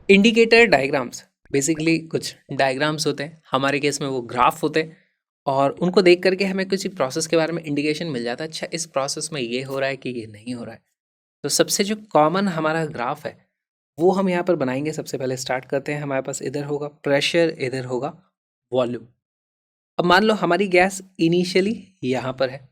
Indicator diagrams basically कुछ diagrams होते हैं, हमारे केस में वो ग्राफ होते हैं, और उनको देख करके हमें किसी प्रोसेस के बारे में इंडिकेशन मिल जाता है। अच्छा, इस प्रोसेस में ये हो रहा है कि ये नहीं हो रहा है। तो सबसे जो कॉमन हमारा ग्राफ है वो हम यहाँ पर बनाएंगे। सबसे पहले स्टार्ट करते हैं। हमारे पास इधर होगा प्रेशर, इधर होगा वॉल्यूम। अब मान लो हमारी गैस इनिशियली यहाँ पर है।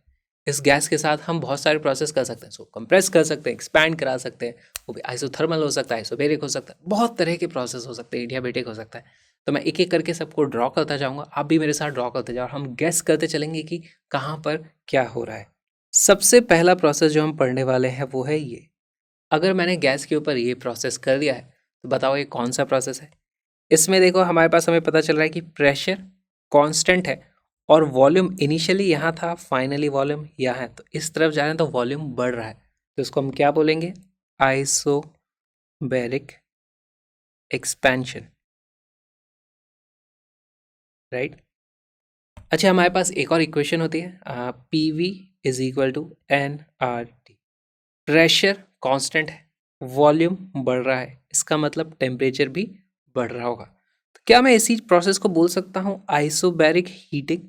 इस गैस के साथ हम बहुत सारे प्रोसेस कर सकते हैं। सो कंप्रेस कर सकते हैं, एक्सपैंड करा सकते हैं, वो भी आइसोथर्मल हो सकता है, आइसोबेरिक हो सकता है, बहुत तरह के प्रोसेस हो सकते हैं, एडियाबेटिक हो सकता है। तो मैं एक एक करके सबको ड्रॉ करता जाऊंगा, आप भी मेरे साथ ड्रॉ करते जाओ और हम गेस करते चलेंगे कि कहाँ पर क्या हो रहा है। सबसे पहला प्रोसेस जो हम पढ़ने वाले हैं वो है ये। अगर मैंने गैस के ऊपर ये प्रोसेस कर दिया है तो बताओ ये कौन सा प्रोसेस है। इसमें देखो हमारे पास हमें पता चल रहा है कि प्रेशर कांस्टेंट है और वॉल्यूम इनिशियली यहाँ था, फाइनली वॉल्यूम यहाँ है। तो इस तरफ जा रहे हैं तो वॉल्यूम बढ़ रहा है, तो इसको हम क्या बोलेंगे? Isobaric expansion, right. अच्छा, हमारे पास एक और इक्वेशन होती है, P V is equal to N R T. Pressure constant है, वॉल्यूम बढ़ रहा है, इसका मतलब टेम्परेचर भी बढ़ रहा होगा। तो क्या मैं इसी प्रोसेस को बोल सकता हूँ आइसोबैरिक हीटिंग?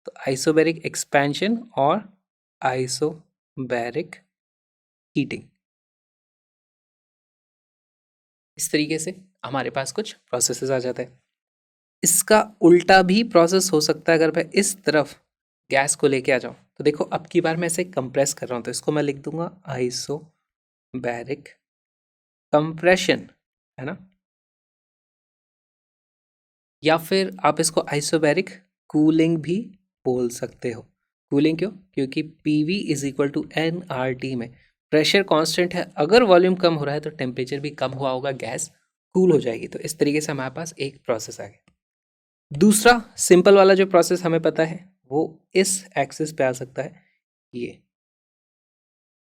तो आइसोबैरिक एक्सपेंशन और आइसोबैरिक हीटिंग, इस तरीके से हमारे पास कुछ प्रोसेसेस आ जाते हैं। इसका उल्टा भी प्रोसेस हो सकता है। अगर मैं इस तरफ गैस को लेके आ जाऊं तो देखो अब की बार मैं इसे कंप्रेस कर रहा हूं, तो इसको मैं लिख दूंगा आइसोबैरिक कंप्रेशन, है ना। या फिर आप इसको आइसोबैरिक कूलिंग भी बोल सकते हो। कूलिंग क्यों? क्योंकि P V is equal to N R T में प्रेशर कांस्टेंट है, अगर वॉल्यूम कम हो रहा है तो टेम्परेचर भी कम हुआ होगा, गैस कूल हो जाएगी। तो इस तरीके से हमारे पास एक प्रोसेस आ गया। दूसरा सिंपल वाला जो प्रोसेस हमें पता है वो इस एक्सिस पे आ सकता है। ये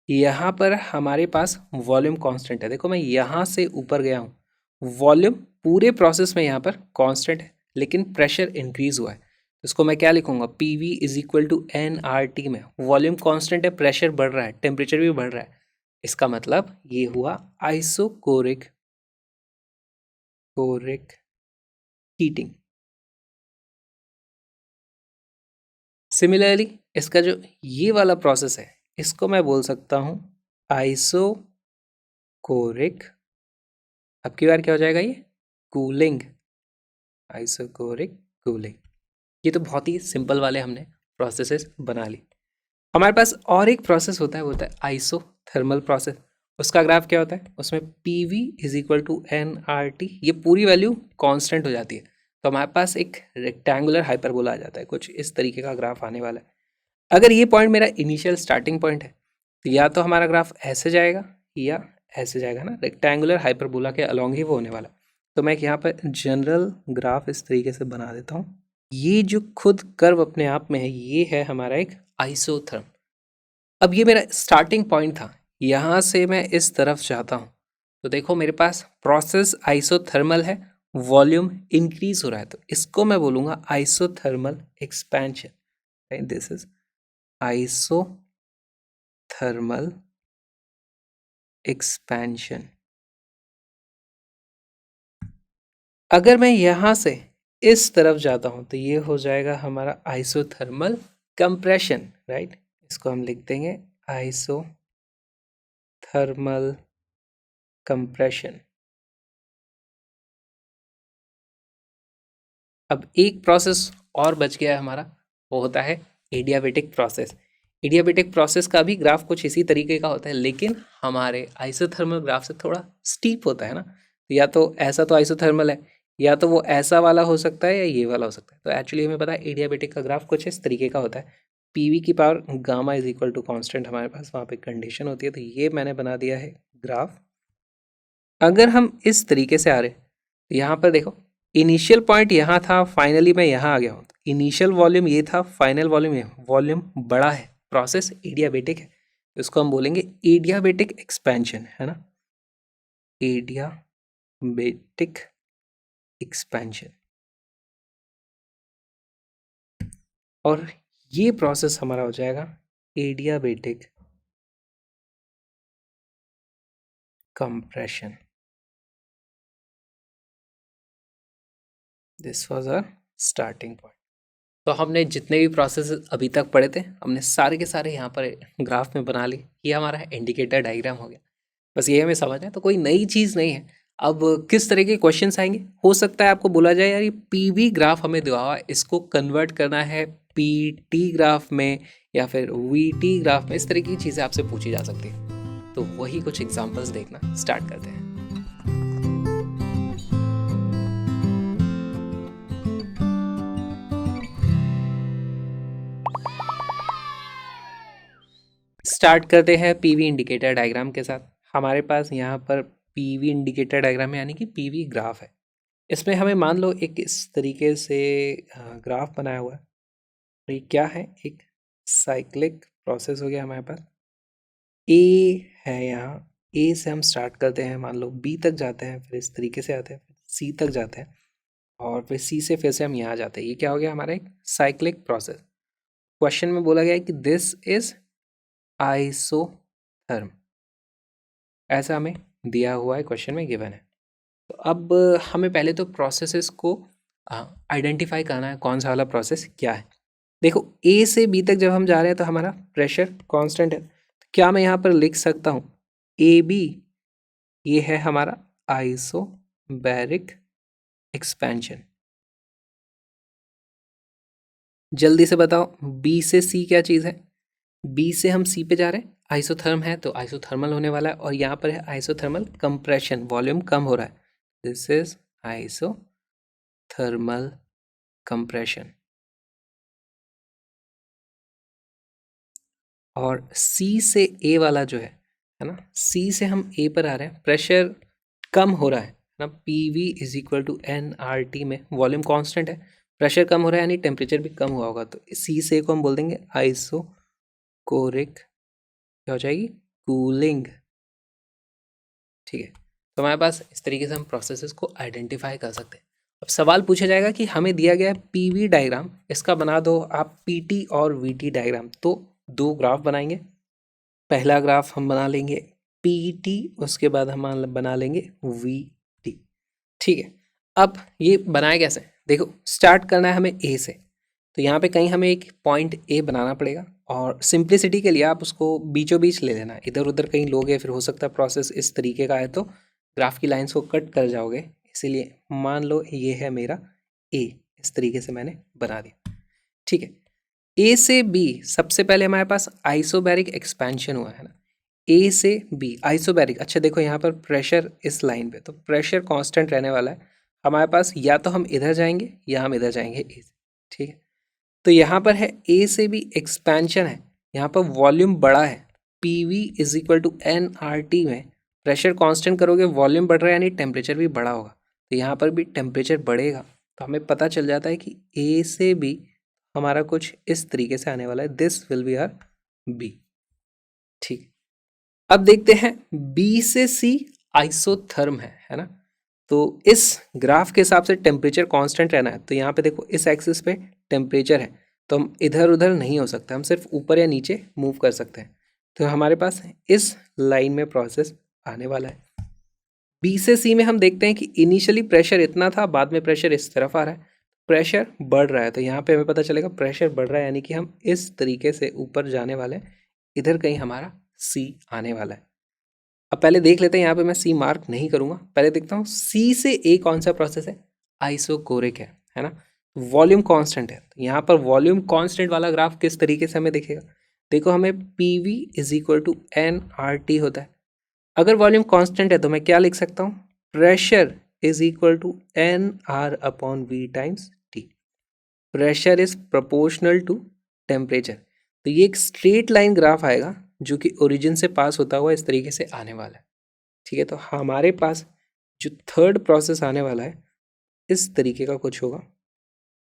यहाँ पर हमारे पास वॉल्यूम कांस्टेंट है। देखो मैं यहाँ से ऊपर गया हूँ, वॉल्यूम पूरे प्रोसेस में यहाँ पर कांस्टेंट है, लेकिन प्रेशर इंक्रीज हुआ है। इसको मैं क्या लिखूंगा? P V is equal to N R T में वॉल्यूम कांस्टेंट है, प्रेशर बढ़ रहा है, टेम्परेचर भी बढ़ रहा है। इसका मतलब ये हुआ आइसोकोरिक कोरिक हीटिंग। सिमिलरली इसका जो ये वाला प्रोसेस है इसको मैं बोल सकता हूँ आइसोकोरिक, अब की बार क्या हो जाएगा ये? Cooling, isochoric cooling. ये तो बहुत ही सिंपल वाले हमने प्रोसेसेस बना ली। हमारे पास और एक प्रोसेस होता है, वो होता है आइसोथर्मल प्रोसेस। उसका ग्राफ क्या होता है? उसमें P V is equal to N R T, ये पूरी वैल्यू कांस्टेंट हो जाती है। तो हमारे पास एक रेक्टेंगुलर हाइपरबोला आ जाता है, कुछ इस तरीके का ग्राफ आने वाला है। अगर ये पॉइंट मेरा इनिशियल स्टार्टिंग पॉइंट है तो या तो हमारा ग्राफ ऐसे जाएगा या ऐसे जाएगा ना, रेक्टेंगुलर हाइपरबोला के अलॉन्ग ही वो होने वाला। तो मैं यहाँ पर जनरल ग्राफ इस तरीके से बना देता हूँ। ये जो खुद कर्व अपने आप में है ये है हमारा एक आइसोथर्म। अब ये मेरा स्टार्टिंग पॉइंट था, यहाँ से मैं इस तरफ जाता हूँ तो देखो मेरे पास प्रोसेस आइसोथर्मल है, वॉल्यूम इंक्रीज हो रहा है, तो इसको मैं बोलूँगा isothermal expansion. This is isothermal expansion. अगर मैं यहाँ से इस तरफ जाता हूँ तो ये हो जाएगा हमारा आइसोथर्मल कंप्रेशन, राइट। इसको हम लिख देंगे आइसोथर्मल कंप्रेशन। अब एक प्रोसेस और बच गया है हमारा, वो होता है एडियाबेटिक प्रोसेस। एडियाबेटिक प्रोसेस का भी ग्राफ कुछ इसी तरीके का होता है, लेकिन हमारे आइसोथर्मल ग्राफ से थोड़ा स्टीप होता है ना। या तो ऐसा तो आइसोथर्मल है, या तो वो ऐसा वाला हो सकता है या ये वाला हो सकता है। तो एक्चुअली हमें पता है एडियाबेटिक का ग्राफ कुछ इस तरीके का होता है। पी वी की power gamma is equal to constant, हमारे पास वहाँ पे कंडीशन होती है। तो ये मैंने बना दिया है ग्राफ। अगर हम इस तरीके से आ रहे तो यहाँ पर देखो इनिशियल पॉइंट यहाँ था, फाइनली मैं यहाँ आ गया हूँ। इनिशियल वॉल्यूम ये था, फाइनल वॉल्यूम ये, वॉल्यूम बड़ा है, प्रोसेस एडियाबेटिक है। इसको हम बोलेंगे एडियाबेटिक एक्सपेंशन, है ना, एडियाबेटिक एक्सपेंशन। और ये प्रोसेस हमारा हो जाएगा adiabatic compression. This was our starting point. तो हमने जितने भी प्रोसेस अभी तक पढ़े थे हमने सारे के सारे यहाँ पर ग्राफ में बना ली। ये हमारा इंडिकेटर डायग्राम हो गया। बस ये हमें समझना है, तो कोई नई चीज़ नहीं है। अब किस तरह के क्वेश्चंस आएंगे, हो सकता है आपको बोला जाए यार ये पीवी ग्राफ हमें दिया हुआ है, इसको कन्वर्ट करना है पीटी ग्राफ में या फिर वीटी ग्राफ में। इस तरह की चीज़ें आपसे पूछी जा सकती है। तो वही कुछ एग्जांपल्स देखना स्टार्ट करते हैं। स्टार्ट करते हैं पीवी इंडिकेटर डायग्राम के साथ। हमारे पास यहाँ पर पीवी इंडिकेटर डायग्राम है यानी कि पीवी ग्राफ है। इसमें हमें मान लो एक इस तरीके से ग्राफ बनाया हुआ है। ये क्या है, एक साइक्लिक प्रोसेस हो गया हमारे पास। ए है, यहाँ ए से हम स्टार्ट करते हैं, मान लो बी तक जाते हैं, फिर इस तरीके से आते हैं, फिर सी तक जाते हैं और फिर सी से फिर से हम यहाँ जाते हैं। ये क्या हो गया हमारा, एक साइक्लिक प्रोसेस। क्वेश्चन में बोला गया है कि दिस इज आइसोथर्म, ऐसा हमें दिया हुआ है, क्वेश्चन में गिवन है। तो अब हमें पहले तो प्रोसेसेस को आइडेंटिफाई करना है, कौन सा वाला प्रोसेस क्या है। देखो ए से बी तक जब हम जा रहे हैं तो हमारा प्रेशर कांस्टेंट है, तो क्या मैं यहाँ पर लिख सकता हूँ ए बी, ये है हमारा आइसोबैरिक एक्सपेंशन। जल्दी से बताओ बी से सी क्या चीज़ है, बी से हम सी पे जा रहे हैं, आइसोथर्म है तो आइसोथर्मल होने वाला है, और यहाँ पर है आइसोथर्मल कंप्रेशन, वॉल्यूम कम हो रहा है, दिस इज आइसोथर्मल कंप्रेशन। और सी से ए वाला जो है ना, सी से हम ए पर आ रहे हैं, प्रेशर कम हो रहा है ना, P V is equal to N R T में वॉल्यूम कांस्टेंट है, प्रेशर कम हो रहा है यानी टेम्परेचर भी कम हुआ होगा, तो सी से को हम बोल देंगे आइसोकोरिक, क्या हो जाएगी, कूलिंग। ठीक है, तो हमारे पास इस तरीके से हम प्रोसेसेस को आइडेंटिफाई कर सकते हैं। अब सवाल पूछा जाएगा कि हमें दिया गया है पीवी डायग्राम, इसका बना दो आप पीटी और वीटी डायग्राम। तो दो ग्राफ बनाएंगे, पहला ग्राफ हम बना लेंगे पीटी, उसके बाद हम बना लेंगे वीटी। ठीक है, अब ये बनाए कैसे, देखो स्टार्ट करना है हमें ए से, तो यहाँ पे कहीं हमें एक पॉइंट ए बनाना पड़ेगा, और सिंप्लिसिटी के लिए आप उसको बीचों बीच ले लेना, इधर उधर कहीं लोगे फिर हो सकता है प्रोसेस इस तरीके का है तो ग्राफ की लाइंस को कट कर जाओगे, इसीलिए मान लो ये है मेरा ए, इस तरीके से मैंने बना दिया। ठीक है, ए से बी सबसे पहले हमारे पास आइसोबैरिक एक्सपेंशन हुआ है ना, ए से बी आइसोबैरिक। अच्छा देखो यहाँ पर प्रेशर इस लाइन पे, तो प्रेशर कांस्टेंट रहने वाला है हमारे पास, या तो हम इधर जाएंगे या हम इधर जाएंगे ए से। ठीक है, तो यहाँ पर है ए से बी एक्सपेंशन है, यहाँ पर वॉल्यूम बड़ा है, P V is equal to N R T में प्रेशर कांस्टेंट करोगे वॉल्यूम बढ़ रहा है यानी टेम्परेचर भी बड़ा होगा, तो यहाँ पर भी टेम्परेचर बढ़ेगा, तो हमें पता चल जाता है कि ए से बी हमारा कुछ इस तरीके से आने वाला है, this will be R B. ठीक, अब देखते हैं बी से सी आइसोथर्म है ना, तो इस ग्राफ के हिसाब से टेम्परेचर कांस्टेंट रहना है, तो यहाँ पे देखो इस एक्सिस पे टेम्परेचर है, तो हम इधर उधर नहीं हो सकता, हम सिर्फ ऊपर या नीचे मूव कर सकते हैं, तो हमारे पास इस लाइन में प्रोसेस आने वाला है। बी से सी में हम देखते हैं कि इनिशियली प्रेशर इतना था, बाद में प्रेशर इस तरफ आ रहा है, प्रेशर बढ़ रहा है, तो यहाँ पे हमें पता चलेगा प्रेशर बढ़ रहा है यानी कि हम इस तरीके से ऊपर जाने वाले हैं, इधर कहीं हमारा सी आने वाला है। अब पहले देख लेते हैं, यहाँ पे मैं सी मार्क नहीं करूँगा, पहले देखता हूँ सी से ए कौन सा प्रोसेस है, आइसोकोरिक है ना, वॉल्यूम कांस्टेंट है, तो यहाँ पर वॉल्यूम कांस्टेंट वाला ग्राफ किस तरीके से हमें दिखेगा, देखो हमें P V is equal to N R T होता है, अगर वॉल्यूम कांस्टेंट है तो मैं क्या लिख सकता हूँ, pressure is equal to N R upon V times T, pressure is proportional to temperature, तो ये एक स्ट्रेट लाइन ग्राफ आएगा जो कि ओरिजिन से पास होता हुआ इस तरीके से आने वाला है। ठीक है, तो हमारे पास जो थर्ड प्रोसेस आने वाला है इस तरीके का कुछ होगा,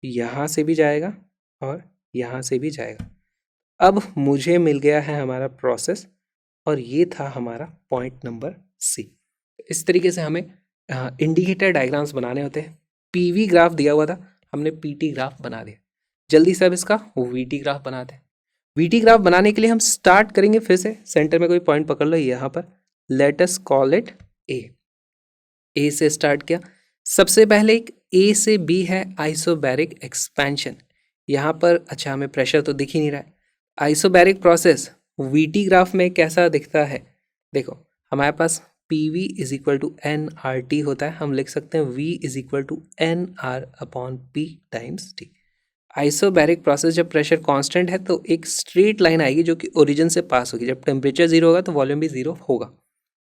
यहाँ से भी जाएगा और यहाँ से भी जाएगा। अब मुझे मिल गया है हमारा प्रोसेस, और ये था हमारा पॉइंट नंबर सी। इस तरीके से हमें इंडिकेटर डायग्राम्स बनाने होते हैं। पीवी ग्राफ दिया हुआ था, हमने पीटी ग्राफ बना दिया। जल्दी से अब इसका वीटी ग्राफ बनाते हैं। वीटी ग्राफ बनाने के लिए हम स्टार्ट करेंगे फिर से, सेंटर में कोई पॉइंट पकड़ लो यहाँ पर, लेट अस कॉल इट ए। ए से स्टार्ट किया, सबसे पहले एक ए से बी है आइसोबैरिक एक्सपेंशन। यहाँ पर अच्छा हमें प्रेशर तो दिख ही नहीं रहा है। आइसोबैरिक प्रोसेस वीटी ग्राफ में कैसा दिखता है? देखो हमारे पास P V is equal to N R T होता है, हम लिख सकते हैं V is equal to N R upon P times T. Isobaric process जब प्रेशर कांस्टेंट है तो एक स्ट्रेट लाइन आएगी जो कि ओरिजिन से पास होगी। जब टेम्परेचर जीरो होगा तो वॉल्यूम भी जीरो होगा।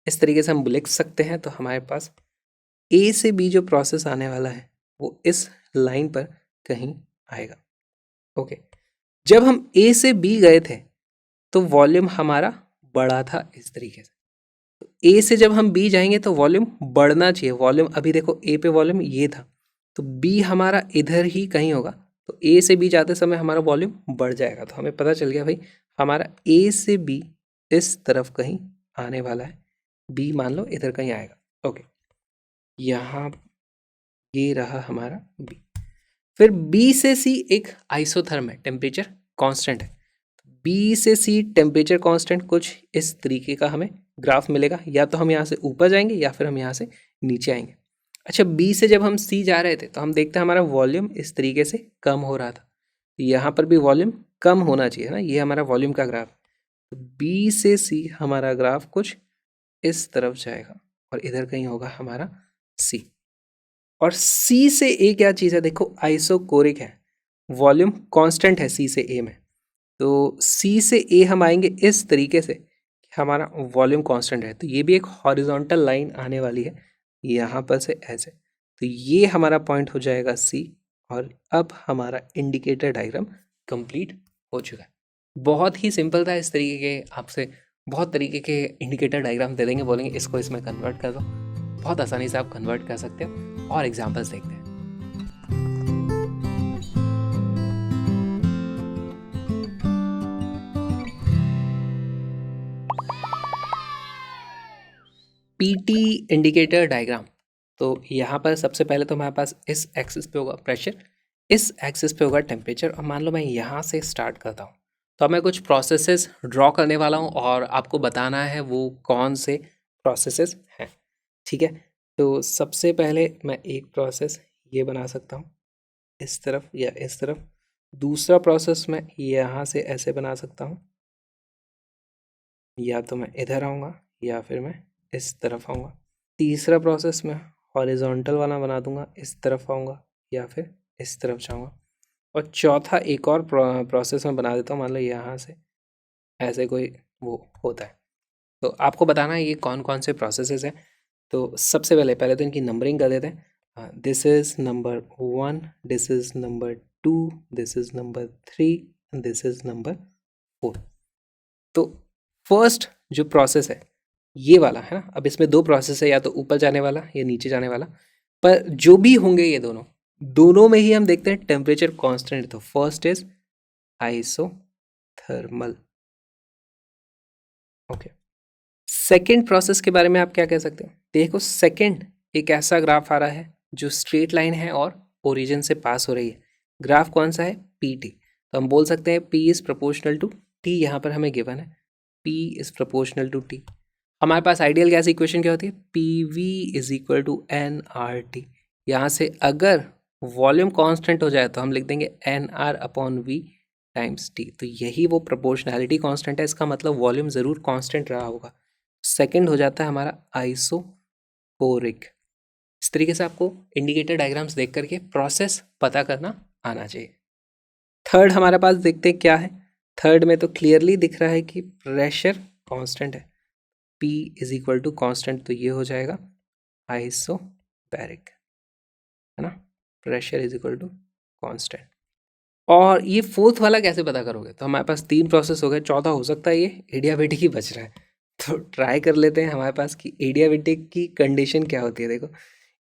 इस तरीके से हम लिख सकते हैं। तो हमारे पास ए से बी जो प्रोसेस आने वाला है वो इस लाइन पर कहीं आएगा। ओके, जब हम ए से बी गए थे तो वॉल्यूम हमारा बड़ा था इस तरीके से। तो ए से जब हम बी जाएंगे तो वॉल्यूम बढ़ना चाहिए। वॉल्यूम अभी देखो ए पे वॉल्यूम ये था तो बी हमारा इधर ही कहीं होगा, तो ए से बी जाते समय हमारा वॉल्यूम बढ़ जाएगा। तो हमें पता चल गया भाई हमारा ए से बी इस तरफ कहीं आने वाला है, बी मान लो इधर कहीं आएगा। ओके, यहाँ ये रहा हमारा बी। फिर बी से सी एक आइसोथर्म है, टेम्परेचर कांस्टेंट है। बी से सी टेम्परेचर कांस्टेंट कुछ इस तरीके का हमें ग्राफ मिलेगा। या तो हम यहाँ से ऊपर जाएंगे या फिर हम यहाँ से नीचे आएंगे। अच्छा, बी से जब हम सी जा रहे थे तो हम देखते हैं हमारा वॉल्यूम इस तरीके से कम हो रहा था। यहाँ पर भी वॉल्यूम कम होना चाहिए ना, ये हमारा वॉल्यूम का ग्राफ। तो बी से सी हमारा ग्राफ कुछ इस तरफ जाएगा और इधर कहीं होगा हमारा सी। और सी से ए क्या चीज़ है? देखो आइसोकोरिक है, वॉल्यूम कांस्टेंट है सी से ए में। तो सी से ए हम आएंगे इस तरीके से कि हमारा वॉल्यूम कांस्टेंट है। तो ये भी एक हॉरिजॉन्टल लाइन आने वाली है यहाँ पर से ऐसे। तो ये हमारा पॉइंट हो जाएगा सी। और अब हमारा इंडिकेटर डायग्राम कंप्लीट हो चुका है। बहुत ही सिंपल था। इस तरीके के आपसे बहुत तरीके के इंडिकेटर डायग्राम दे देंगे, बोलेंगे इसको इसमें कन्वर्ट कर दो। बहुत आसानी से आप कन्वर्ट कर सकते हो। और एग्जाम्पल्स देखते हैं। PT indicator diagram. तो यहाँ पर सबसे पहले तो हमारे पास इस एक्सिस पे होगा प्रेशर, इस एक्सिस पे होगा टेम्परेचर। और मान लो मैं यहाँ से स्टार्ट करता हूँ तो मैं कुछ प्रोसेसेस ड्रॉ करने वाला हूँ और आपको बताना है वो कौन से प्रोसेसेस हैं। ठीक है, तो सबसे पहले मैं एक प्रोसेस ये बना सकता हूँ इस तरफ या इस तरफ। दूसरा प्रोसेस मैं यहाँ से ऐसे बना सकता हूँ, या तो मैं इधर आऊँगा या फिर मैं इस तरफ आऊँगा। तीसरा प्रोसेस मैं हॉरिजॉन्टल वाला बना दूंगा, इस तरफ आऊँगा या फिर इस तरफ जाऊँगा। और चौथा एक और प्रोसेस मैं बना देता हूँ, मान लो यहाँ से ऐसे कोई वो होता है। तो आपको बताना है ये कौन कौन से प्रोसेसेस हैं। तो सबसे पहले तो इनकी नंबरिंग कर देते हैं। This is number 1, this is number 2, this is number 3 and this is number 4। तो फर्स्ट जो प्रोसेस है ये वाला है ना। अब इसमें दो प्रोसेस है, या तो ऊपर जाने वाला या नीचे जाने वाला। पर जो भी होंगे ये दोनों में ही हम देखते हैं टेम्परेचर कांस्टेंट। तो first is isothermal. Okay, second process के बारे में आप क्या कह सकते हैं? देखो सेकंड एक ऐसा ग्राफ आ रहा है जो स्ट्रेट लाइन है और ओरिजिन से पास हो रही है। ग्राफ कौन सा है? P T. तो हम बोल सकते हैं P is proportional to T. यहाँ पर हमें गिवन है P is proportional to T. हमारे पास आइडियल गैस इक्वेशन क्या होती है? P V is equal to N R T. यहाँ से अगर वॉल्यूम कांस्टेंट हो जाए तो हम लिख देंगे N R upon V times T. तो यही वो प्रोपोर्शनैलिटी कांस्टेंट है, इसका मतलब वॉल्यूम ज़रूर कांस्टेंट रहा होगा। सेकंड हो जाता है हमारा आइसोकोरिक। इस तरीके से आपको इंडिकेटर डायग्राम्स देख करके प्रोसेस पता करना आना चाहिए। थर्ड हमारे पास देखते हैं क्या है। थर्ड में तो क्लियरली दिख रहा है कि प्रेशर कांस्टेंट है, P is equal to constant. तो ये हो जाएगा आइसोबैरिक, है ना। Pressure is equal to constant. और ये फोर्थ वाला कैसे पता करोगे? तो हमारे पास 3 प्रोसेस हो गए, चौथा हो सकता है ये एडियाबेटिक ही बच रहा है। तो ट्राई कर लेते हैं हमारे पास कि एडियाबेटिक की कंडीशन क्या होती है। देखो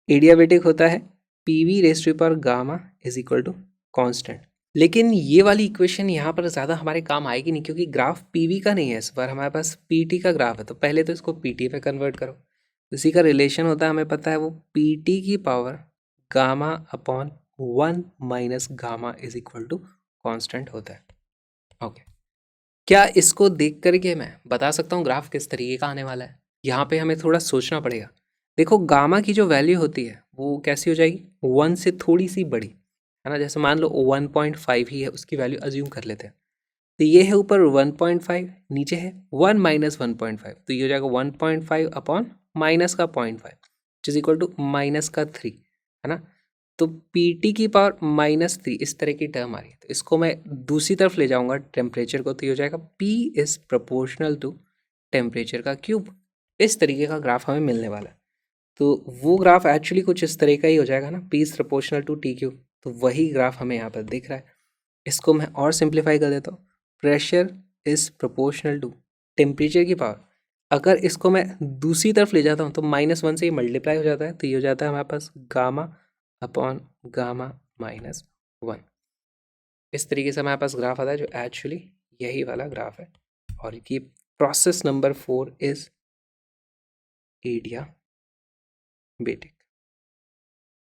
एडियाबेटिक होता है P V raise to power gamma is equal to constant. लेकिन ये वाली इक्वेशन यहाँ पर ज़्यादा हमारे काम आएगी नहीं, क्योंकि ग्राफ पीवी का नहीं है, इस बार हमारे पास पीटी का ग्राफ है। तो पहले तो इसको पीटी पे कन्वर्ट करो। इसी का रिलेशन होता है, हमें पता है वो पीटी की power gamma upon 1 minus gamma is equal to constant होता है। ओके, क्या इसको देख करके मैं बता सकता हूँ ग्राफ किस तरीके का आने वाला है? यहाँ पे हमें थोड़ा सोचना पड़ेगा। देखो गामा की जो वैल्यू होती है वो कैसी हो जाएगी, 1 से थोड़ी सी बड़ी, है ना। जैसे मान लो 1.5 ही है, उसकी वैल्यू अज्यूम कर लेते हैं। तो ये है ऊपर 1.5, नीचे है 1 माइनस 1.5, तो ये हो जाएगा 1.5 अपॉन माइनस का 0.5 which is equal to minus का 3, है ना। तो पी की पावर -3 इस तरह की टर्म आ रही है। तो इसको मैं दूसरी तरफ ले जाऊंगा टेम्परेचर को, तो ये हो जाएगा P is proportional to temperature का क्यूब। इस तरीके का ग्राफ हमें मिलने वाला है। तो वो ग्राफ एक्चुअली कुछ इस तरह का ही हो जाएगा ना, P is proportional to T cube. तो वही ग्राफ हमें यहाँ पर दिख रहा है। इसको मैं और सिंप्लीफाई कर देता हूँ, pressure is proportional to temperature की पावर। अगर इसको मैं दूसरी तरफ ले जाता हूँ तो -1 से ये मल्टीप्लाई हो जाता है, तो ये हो जाता है हमारे पास गामा अपॉन गामा -1। इस तरीके से हमारे पास ग्राफ आता है, जो एक्चुअली यही वाला ग्राफ है। और ये प्रोसेस नंबर 4 इज एडियाबेटिक।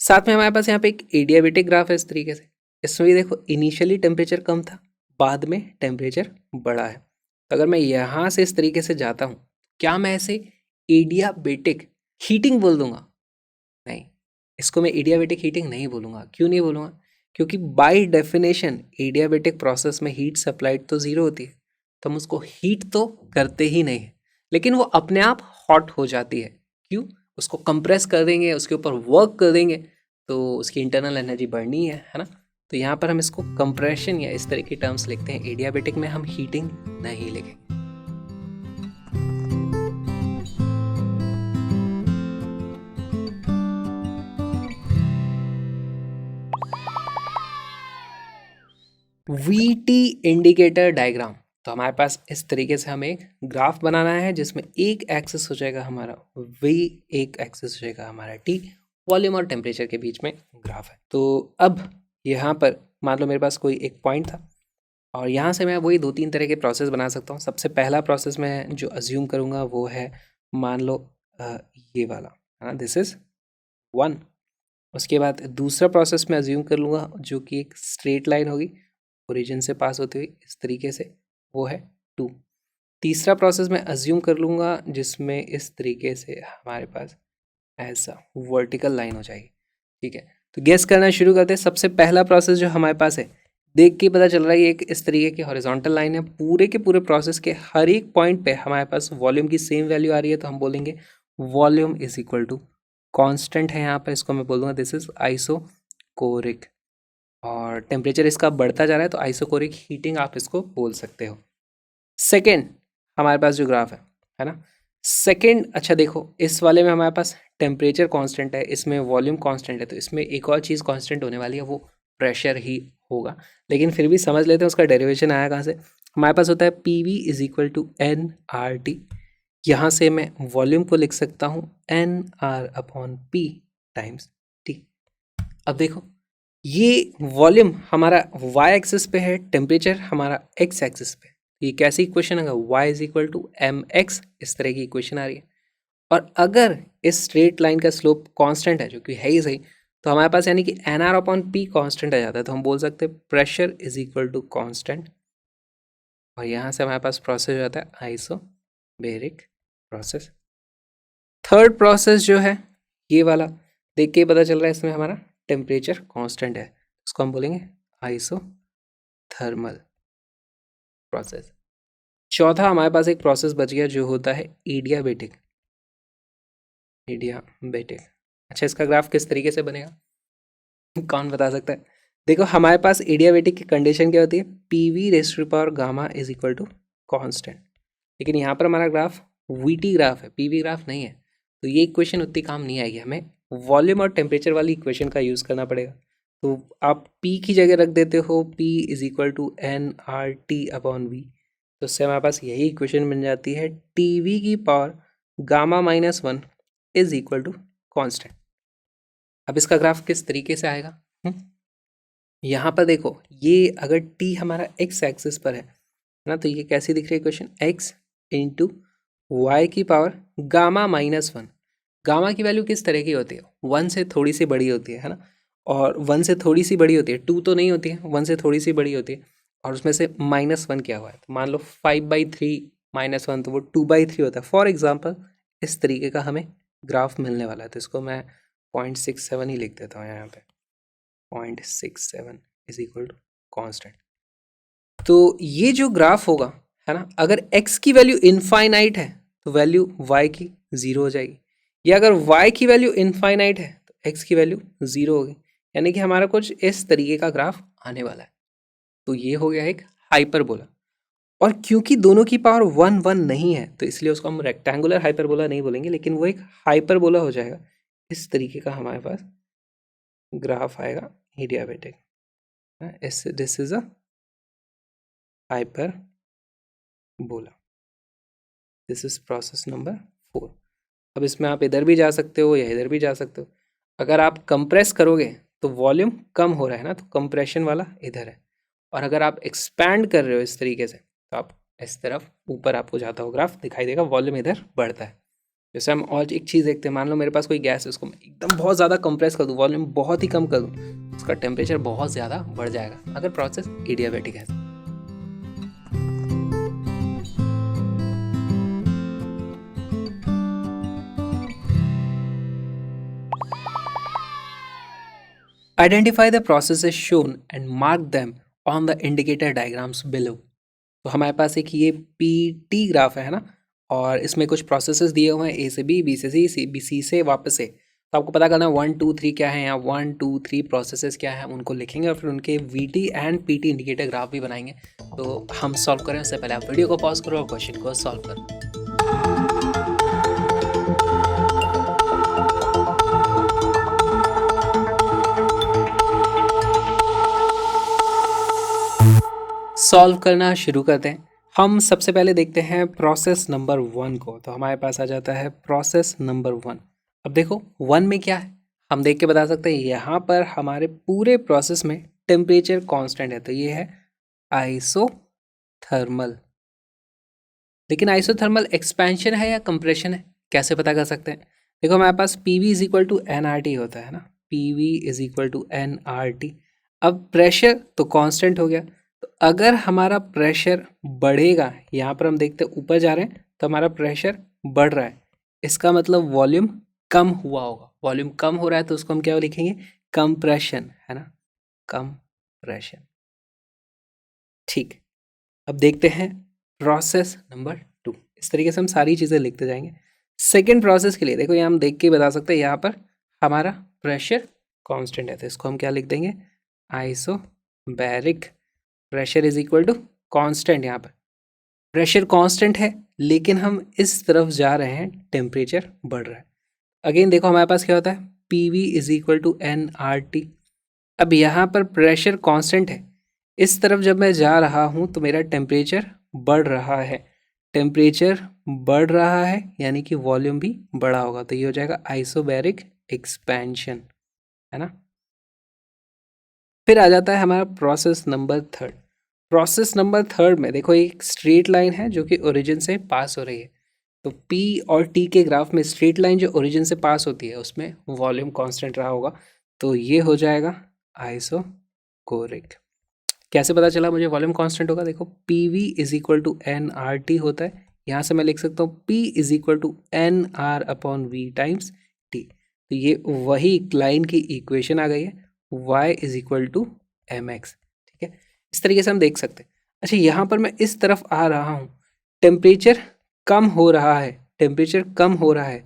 साथ में हमारे पास यहाँ पे एक एडियाबेटिक ग्राफ है इस तरीके से। इसमें भी देखो इनिशियली टेम्परेचर कम था, बाद में टेम्परेचर बढ़ा है। तो अगर मैं यहाँ से इस तरीके से जाता हूँ, क्या मैं ऐसे एडियाबेटिक हीटिंग बोल दूंगा? नहीं, इसको मैं एडियाबेटिक हीटिंग नहीं बोलूँगा। क्यों नहीं बोलूँगा? क्योंकि बाय डेफिनेशन एडियाबेटिक प्रोसेस में हीट सप्लाइड तो ज़ीरो होती है, तो हम उसको हीट तो करते ही नहीं है, लेकिन वो अपने आप हॉट हो जाती है। क्यों? उसको कंप्रेस कर देंगे, उसके ऊपर वर्क कर देंगे, तो उसकी इंटरनल एनर्जी बढ़नी है ना। तो यहाँ पर हम इसको कंप्रेशन या इस तरह की टर्म्स लिखते हैं। एडियाबेटिक में हम हीटिंग नहीं लिखेंगे। VT indicator diagram. तो हमारे पास इस तरीके से हमें एक ग्राफ बनाना है, जिसमें एक एक्सिस हो जाएगा हमारा वी, एक एक्सिस हो जाएगा हमारा टी। वॉल्यूम और टेम्परेचर के बीच में ग्राफ है। तो अब यहाँ पर मान लो मेरे पास कोई एक पॉइंट था, और यहाँ से मैं वही 2-3 तरह के प्रोसेस बना सकता हूँ। सबसे पहला प्रोसेस मैं जो अज्यूम करूँगा वो है, मान लो ये वाला, है ना, दिस इज 1। उसके बाद दूसरा प्रोसेस मैं अज्यूम कर लूँगा जो कि एक स्ट्रेट लाइन होगी ओरिजिन से पास होती हुई इस तरीके से, वो है 2। तीसरा प्रोसेस मैं अज्यूम कर लूँगा जिसमें इस तरीके से हमारे पास ऐसा वर्टिकल लाइन हो जाएगी। ठीक है, तो गेस करना शुरू करते हैं। सबसे पहला प्रोसेस जो हमारे पास है, देख के पता चल रहा है ये एक इस तरीके की हॉरिजॉन्टल लाइन है। पूरे के पूरे प्रोसेस के हर एक पॉइंट पे हमारे पास वॉल्यूम की सेम वैल्यू आ रही है, तो हम बोलेंगे volume is equal to constant है। यहाँ पर इसको मैं बोल दूंगा दिस इज आइसोकोरिक, और टेम्परेचर इसका बढ़ता जा रहा है, तो आइसोकोरिक हीटिंग आप इसको बोल सकते हो। सेकेंड हमारे पास जो ग्राफ है ना, सेकेंड, अच्छा देखो इस वाले में हमारे पास टेम्परेचर कांस्टेंट है, इसमें वॉल्यूम कांस्टेंट है, तो इसमें एक और चीज़ कांस्टेंट होने वाली है, वो प्रेशर ही होगा। लेकिन फिर भी समझ लेते हैं उसका डेरिवेशन आया कहाँ से। हमारे पास होता है P V is equal to N R T. यहाँ से मैं वॉल्यूम को लिख सकता हूँ N R upon P times T. अब देखो ये वॉल्यूम हमारा वाई एक्सिस पे है, टेम्परेचर हमारा एक्स एक्सिस पे। ये कैसी इक्वेशन है? y is equal to M X, इस तरह की इक्वेशन आ रही है। और अगर इस स्ट्रेट लाइन का स्लोप कांस्टेंट है, जो कि है ही सही, तो हमारे पास यानी कि n R upon P constant आ जाता है, तो हम बोल सकते हैं pressure is equal to constant. और यहाँ से हमारे पास प्रोसेस हो जाता है आइसोबैरिक प्रोसेस। थर्ड प्रोसेस जो है ये वाला, देख के पता चल रहा है इसमें हमारा टेम्परेचर कांस्टेंट है, उसको हम बोलेंगे आइसोथर्मल प्रोसेस। चौथा हमारे पास एक प्रोसेस बच गया जो होता है एडियाबेटिक। एडियाबेटिक, अच्छा इसका ग्राफ किस तरीके से बनेगा कौन बता सकता है? देखो हमारे पास एडियाबेटिक की कंडीशन क्या होती है, P V raise to power gamma is equal to constant. लेकिन यहाँ पर हमारा ग्राफ वीटी ग्राफ है, पी वी ग्राफ नहीं है, तो ये इक्वेशन उतनी काम नहीं आएगी। हमें वॉल्यूम और टेम्परेचर वाली इक्वेशन का यूज़ करना पड़ेगा। तो आप पी की जगह रख देते हो P is equal to N R T upon V, तो उससे हमारे पास यही इक्वेशन बन जाती है टी वी की power gamma -1 is equal to constant. अब इसका ग्राफ किस तरीके से आएगा? यहाँ पर देखो ये अगर टी हमारा एक्स एक्सिस पर है ना, तो ये कैसी दिख रही है इक्वेशन, एक्स इंटू वाई की पावर गामा -1। गामा की वैल्यू किस तरह की होती है? 1 से थोड़ी सी बड़ी होती है ना, और 1 से थोड़ी सी बड़ी होती है, 2 तो नहीं होती है, 1 से थोड़ी सी बड़ी होती है। और उसमें से -1 क्या हुआ है, तो मान लो 5/3 -1, तो वो 2/3 होता है। फॉर एग्जाम्पल इस तरीके का हमें ग्राफ मिलने वाला है। तो इसको मैं 0.67 ही लिख देता हूँ यहाँ पे, 0.67 इज इक्वल टू कॉन्स्टेंट। तो ये जो ग्राफ होगा है ना, अगर x की वैल्यू इनफाइनाइट है तो वैल्यू y की 0 हो जाएगी, या अगर y की वैल्यू इनफाइनाइट है तो x की वैल्यू 0 होगी, यानी कि हमारा कुछ इस तरीके का ग्राफ आने वाला है। तो ये हो गया एक हाइपरबोला। और क्योंकि दोनों की पावर 1 1 नहीं है तो इसलिए उसको हम रेक्टेंगुलर हाइपरबोला नहीं बोलेंगे, लेकिन वो एक हाइपरबोला हो जाएगा। इस तरीके का हमारे पास ग्राफ आएगा adiabatic. This is a hyperbola, this is process number 4। अब इसमें आप इधर भी जा सकते हो या इधर भी जा सकते हो। अगर आप कंप्रेस करोगे तो वॉल्यूम कम हो रहा है ना, तो कंप्रेशन वाला इधर है, और अगर आप एक्सपैंड कर रहे हो इस तरीके से तो आप इस तरफ ऊपर आपको जाता हुआ ग्राफ दिखाई देगा, वॉल्यूम इधर बढ़ता है। जैसे हम और एक चीज़ देखते हैं, मान लो मेरे पास कोई गैस है, उसको मैं एकदम बहुत ज़्यादा कंप्रेस कर दूँ, वॉल्यूम बहुत ही कम कर दूँ, उसका टेम्परेचर बहुत ज़्यादा बढ़ जाएगा अगर प्रोसेस एडियाबेटिक है। Identify the processes shown and mark them on the indicator diagrams below. तो हमारे पास एक ये पी ग्राफ है ना, और इसमें कुछ प्रोसेसेस दिए हुए हैं, ए से बी से सी से वापस से। तो आपको पता करना 1 2 3 क्या है, या 1 2 3 प्रोसेसेस क्या है, उनको लिखेंगे और फिर उनके VT and PT indicator graph भी बनाएंगे। तो हम सॉल्व करें उससे पहले आप वीडियो को पॉज करो और क्वेश्चन को सॉल्व करो। सॉल्व करना शुरू करते हैं। हम सबसे पहले देखते हैं प्रोसेस नंबर 1 को। तो हमारे पास आ जाता है प्रोसेस नंबर 1। अब देखो 1 में क्या है, हम देख के बता सकते हैं। यहाँ पर हमारे पूरे प्रोसेस में टेम्परेचर कांस्टेंट है, तो ये है आइसोथर्मल। लेकिन आइसोथर्मल एक्सपेंशन है या कंप्रेशन है, कैसे पता कर सकते हैं? देखो हमारे पास PV is equal to NRT होता है ना, PV is equal to NRT। अब प्रेशर तो कांस्टेंट हो गया, तो अगर हमारा प्रेशर बढ़ेगा, यहाँ पर हम देखते हैं ऊपर जा रहे हैं तो हमारा प्रेशर बढ़ रहा है, इसका मतलब वॉल्यूम कम हुआ होगा। वॉल्यूम कम हो रहा है तो उसको हम क्या लिखेंगे, कंप्रेशन, है ना, कंप्रेशन। ठीक, अब देखते हैं प्रोसेस नंबर 2। इस तरीके से हम सारी चीज़ें लिखते जाएंगे। सेकेंड प्रोसेस के लिए देखो, यहाँ हम देख के बता सकते हैं, यहाँ पर हमारा प्रेशर कांस्टेंट है तो इसको हम क्या लिख देंगे, isobaric pressure is equal to constant. यहाँ पर प्रेशर कांस्टेंट है लेकिन हम इस तरफ जा रहे हैं, टेम्परेचर बढ़ रहा है। अगेन देखो हमारे पास क्या होता है, PV is equal to NRT। अब यहाँ पर प्रेशर कांस्टेंट है, इस तरफ जब मैं जा रहा हूँ तो मेरा टेम्परेचर बढ़ रहा है। टेम्परेचर बढ़ रहा है यानी कि वॉल्यूम भी बढ़ा होगा, तो ये हो जाएगा आइसोबैरिक एक्सपेंशन, है ना। फिर आ जाता है हमारा प्रोसेस नंबर 3। प्रोसेस नंबर 3 में देखो एक स्ट्रेट लाइन है जो कि ओरिजिन से पास हो रही है। तो P और T के ग्राफ में स्ट्रेट लाइन जो ओरिजिन से पास होती है उसमें वॉल्यूम कांस्टेंट रहा होगा, तो ये हो जाएगा आइसोकोरिक। कैसे पता चला मुझे वॉल्यूम कांस्टेंट होगा? देखो PV is equal to NRT होता है, यहाँ से मैं लिख सकता हूँ P is equal to NR upon V times T। तो ये वही लाइन की इक्वेशन आ गई है, Y is equal to MX। ठीक है, इस तरीके से हम देख सकते हैं। अच्छा, यहाँ पर मैं इस तरफ आ रहा हूँ, टेम्परेचर कम हो रहा है, टेम्परेचर कम हो रहा है,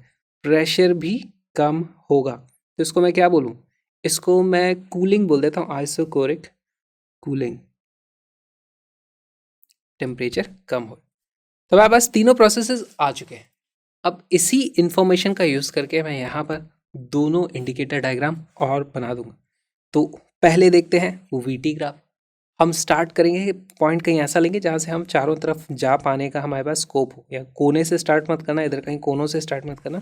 प्रेशर भी कम होगा, तो इसको मैं क्या बोलूँ, इसको मैं कूलिंग बोल देता हूँ, आइसोकोरिक कूलिंग, टेम्परेचर कम हो। तो हमारे पास तीनों प्रोसेसेस आ चुके हैं। अब इसी इंफॉर्मेशन का यूज़ करके मैं यहाँ पर दोनों इंडिकेटर डायग्राम और बना दूंगा। तो पहले देखते हैं वो VT ग्राफ। हम स्टार्ट करेंगे, पॉइंट कहीं ऐसा लेंगे जहाँ से हम चारों तरफ जा पाने का हमारे पास स्कोप हो, या कोने से स्टार्ट मत करना, इधर कहीं कोनों से स्टार्ट मत करना,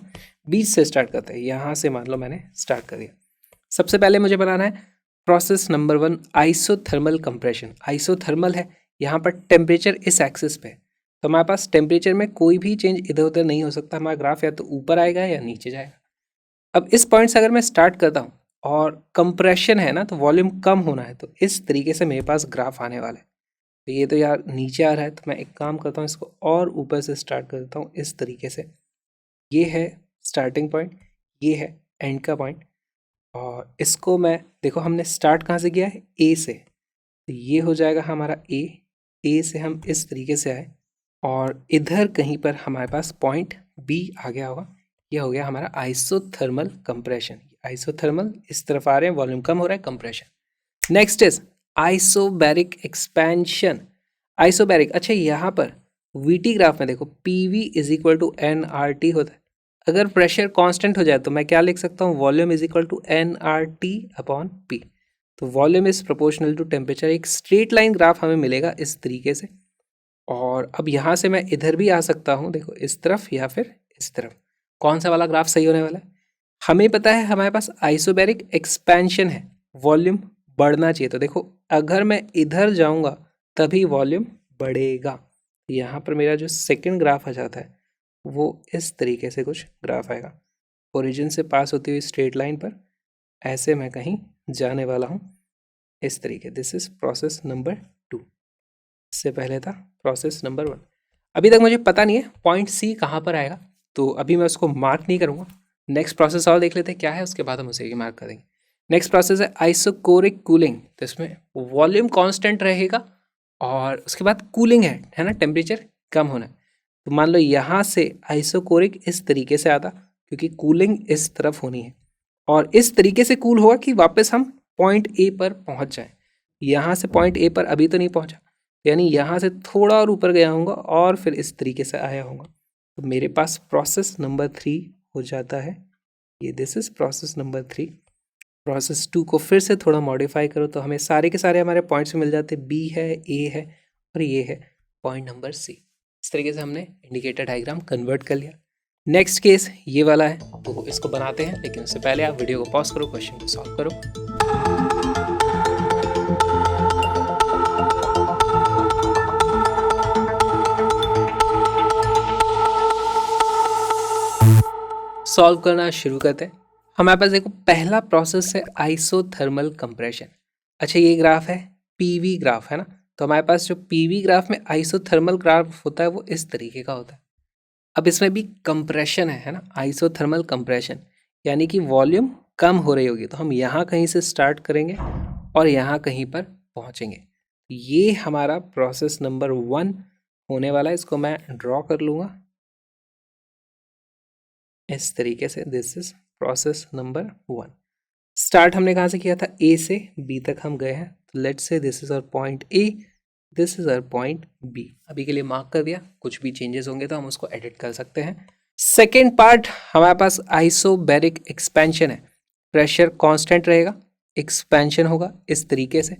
बीच से स्टार्ट करते हैं। यहाँ से मान लो मैंने स्टार्ट कर दिया। सबसे पहले मुझे बनाना है process number 1, isothermal compression. Isothermal है, यहाँ पर टेम्परेचर इस एक्सिस पे है, तो हमारे पास टेम्परेचर में कोई भी चेंज इधर उधर नहीं हो सकता। हमारा ग्राफ या तो ऊपर आएगा या नीचे जाएगा। अब इस पॉइंट से अगर मैं स्टार्ट करता हूँ और कंप्रेशन है ना, तो वॉल्यूम कम होना है, तो इस तरीके से मेरे पास ग्राफ आने वाला है। तो ये तो यार नीचे आ रहा है, तो मैं एक काम करता हूँ, इसको और ऊपर से स्टार्ट करता हूँ इस तरीके से। ये है स्टार्टिंग पॉइंट, ये है एंड का पॉइंट। और इसको मैं देखो हमने स्टार्ट कहाँ से किया है, ए से, तो ये हो जाएगा हमारा ए से हम इस तरीके से आए और इधर कहीं पर हमारे पास पॉइंट बी आ गया होगा, ये हो गया हमारा आइसोथर्मल कंप्रेशन। आइसोथर्मल इस तरफ आ रहे हैं, वॉल्यूम कम हो रहा है, compression. Next is isobaric expansion. Isobaric, अच्छा यहाँ पर वीटी ग्राफ में देखो P V is equal to N R T होता है। अगर प्रेशर कांस्टेंट हो जाए तो मैं क्या लिख सकता हूँ, volume is equal to N R T upon P. तो volume is proportional to temperature. एक स्ट्रेट लाइन ग्राफ हमें मिलेगा इस तरीके से। और अब यहाँ से मैं इधर भी आ सकता हूँ, देखो इस तरफ या फिर इस तरफ, कौन सा वाला ग्राफ सही होने वाला है। हमें पता है हमारे पास आइसोबैरिक एक्सपेंशन है, वॉल्यूम बढ़ना चाहिए। तो देखो अगर मैं इधर जाऊँगा तभी वॉल्यूम बढ़ेगा। यहाँ पर मेरा जो सेकंड ग्राफ आ जाता है वो इस तरीके से कुछ ग्राफ आएगा, ओरिजिन से पास होती हुई स्ट्रेट लाइन पर ऐसे मैं कहीं जाने वाला हूँ इस तरीके। This is process number 2। इससे पहले था प्रोसेस नंबर 1। अभी तक मुझे पता नहीं है पॉइंट सी कहाँ पर आएगा, तो अभी मैं उसको मार्क नहीं करूँगा। नेक्स्ट प्रोसेस और देख लेते हैं क्या है, उसके बाद हम उसे ही मार्क करेंगे। नेक्स्ट प्रोसेस है आइसोकोरिक कूलिंग। तो इसमें वॉल्यूम कांस्टेंट रहेगा और उसके बाद कूलिंग है ना, टेम्परेचर कम होना है। तो मान लो यहाँ से आइसोकोरिक इस तरीके से आता, क्योंकि कूलिंग इस तरफ होनी है, और इस तरीके से कूल होगा कि वापस हम पॉइंट ए पर पहुँच जाएं। यहाँ से पॉइंट ए पर अभी तो नहीं पहुँचा, यानी यहाँ से थोड़ा और ऊपर गया होगा और फिर इस तरीके से आया होगा। तो मेरे पास प्रोसेस नंबर 3 हो जाता है ये। This is process number 3। Process 2 को फिर से थोड़ा मॉडिफाई करो तो हमें सारे के सारे हमारे पॉइंट्स मिल जाते, बी है, ए है और ये है पॉइंट नंबर सी। इस तरीके से हमने इंडिकेटर डायग्राम कन्वर्ट कर लिया। नेक्स्ट केस ये वाला है, तो इसको बनाते हैं, लेकिन उससे पहले आप वीडियो को पॉज करो, क्वेश्चन को सॉल्व करो। सॉल्व करना शुरू करते हैं। हमारे पास देखो पहला प्रोसेस है आइसोथर्मल कंप्रेशन। अच्छा ये ग्राफ है पीवी ग्राफ है ना, तो हमारे पास जो पीवी ग्राफ में आइसोथर्मल ग्राफ होता है वो इस तरीके का होता है। अब इसमें भी कंप्रेशन है ना, आइसोथर्मल कंप्रेशन, यानी कि वॉल्यूम कम हो रही होगी। तो हम यहाँ कहीं से स्टार्ट करेंगे और यहाँ कहीं पर पहुँचेंगे। ये हमारा प्रोसेस नंबर 1 होने वाला है। इसको मैं ड्रॉ कर लूँगा इस तरीके से। This is process number 1। Start हमने कहाँ से किया था, ए से बी तक हम गए हैं। तो let's say this is our point A, this is our point B. अभी के लिए मार्क कर दिया, कुछ भी चेंजेस होंगे तो हम उसको एडिट कर सकते हैं। सेकेंड पार्ट हमारे पास आइसोबैरिक एक्सपेंशन है। प्रेशर कांस्टेंट रहेगा, एक्सपेंशन होगा इस तरीके से।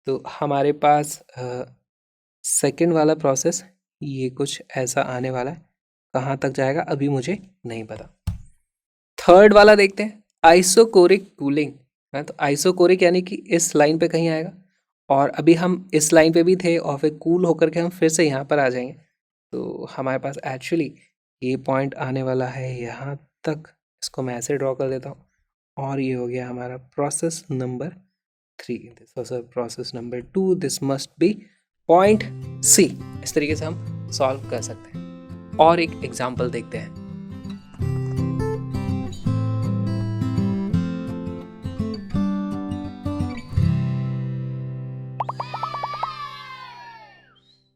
तो हमारे पास सेकेंड वाला प्रोसेस ये कुछ ऐसा आने वाला है। कहाँ तक जाएगा अभी मुझे नहीं पता। थर्ड वाला देखते हैं, आइसोकोरिक कूलिंग है। तो आइसोकोरिक यानी कि इस लाइन पे कहीं आएगा, और अभी हम इस लाइन पे भी थे और फिर कूल होकर के हम फिर से यहाँ पर आ जाएंगे। तो हमारे पास एक्चुअली ये पॉइंट आने वाला है यहाँ तक। इसको मैं ऐसे ड्रॉ कर देता हूँ और ये हो गया हमारा process number 3। This was process number 2, this must be point C. इस तरीके से हम सॉल्व कर सकते हैं। और एक एग्जाम्पल देखते हैं।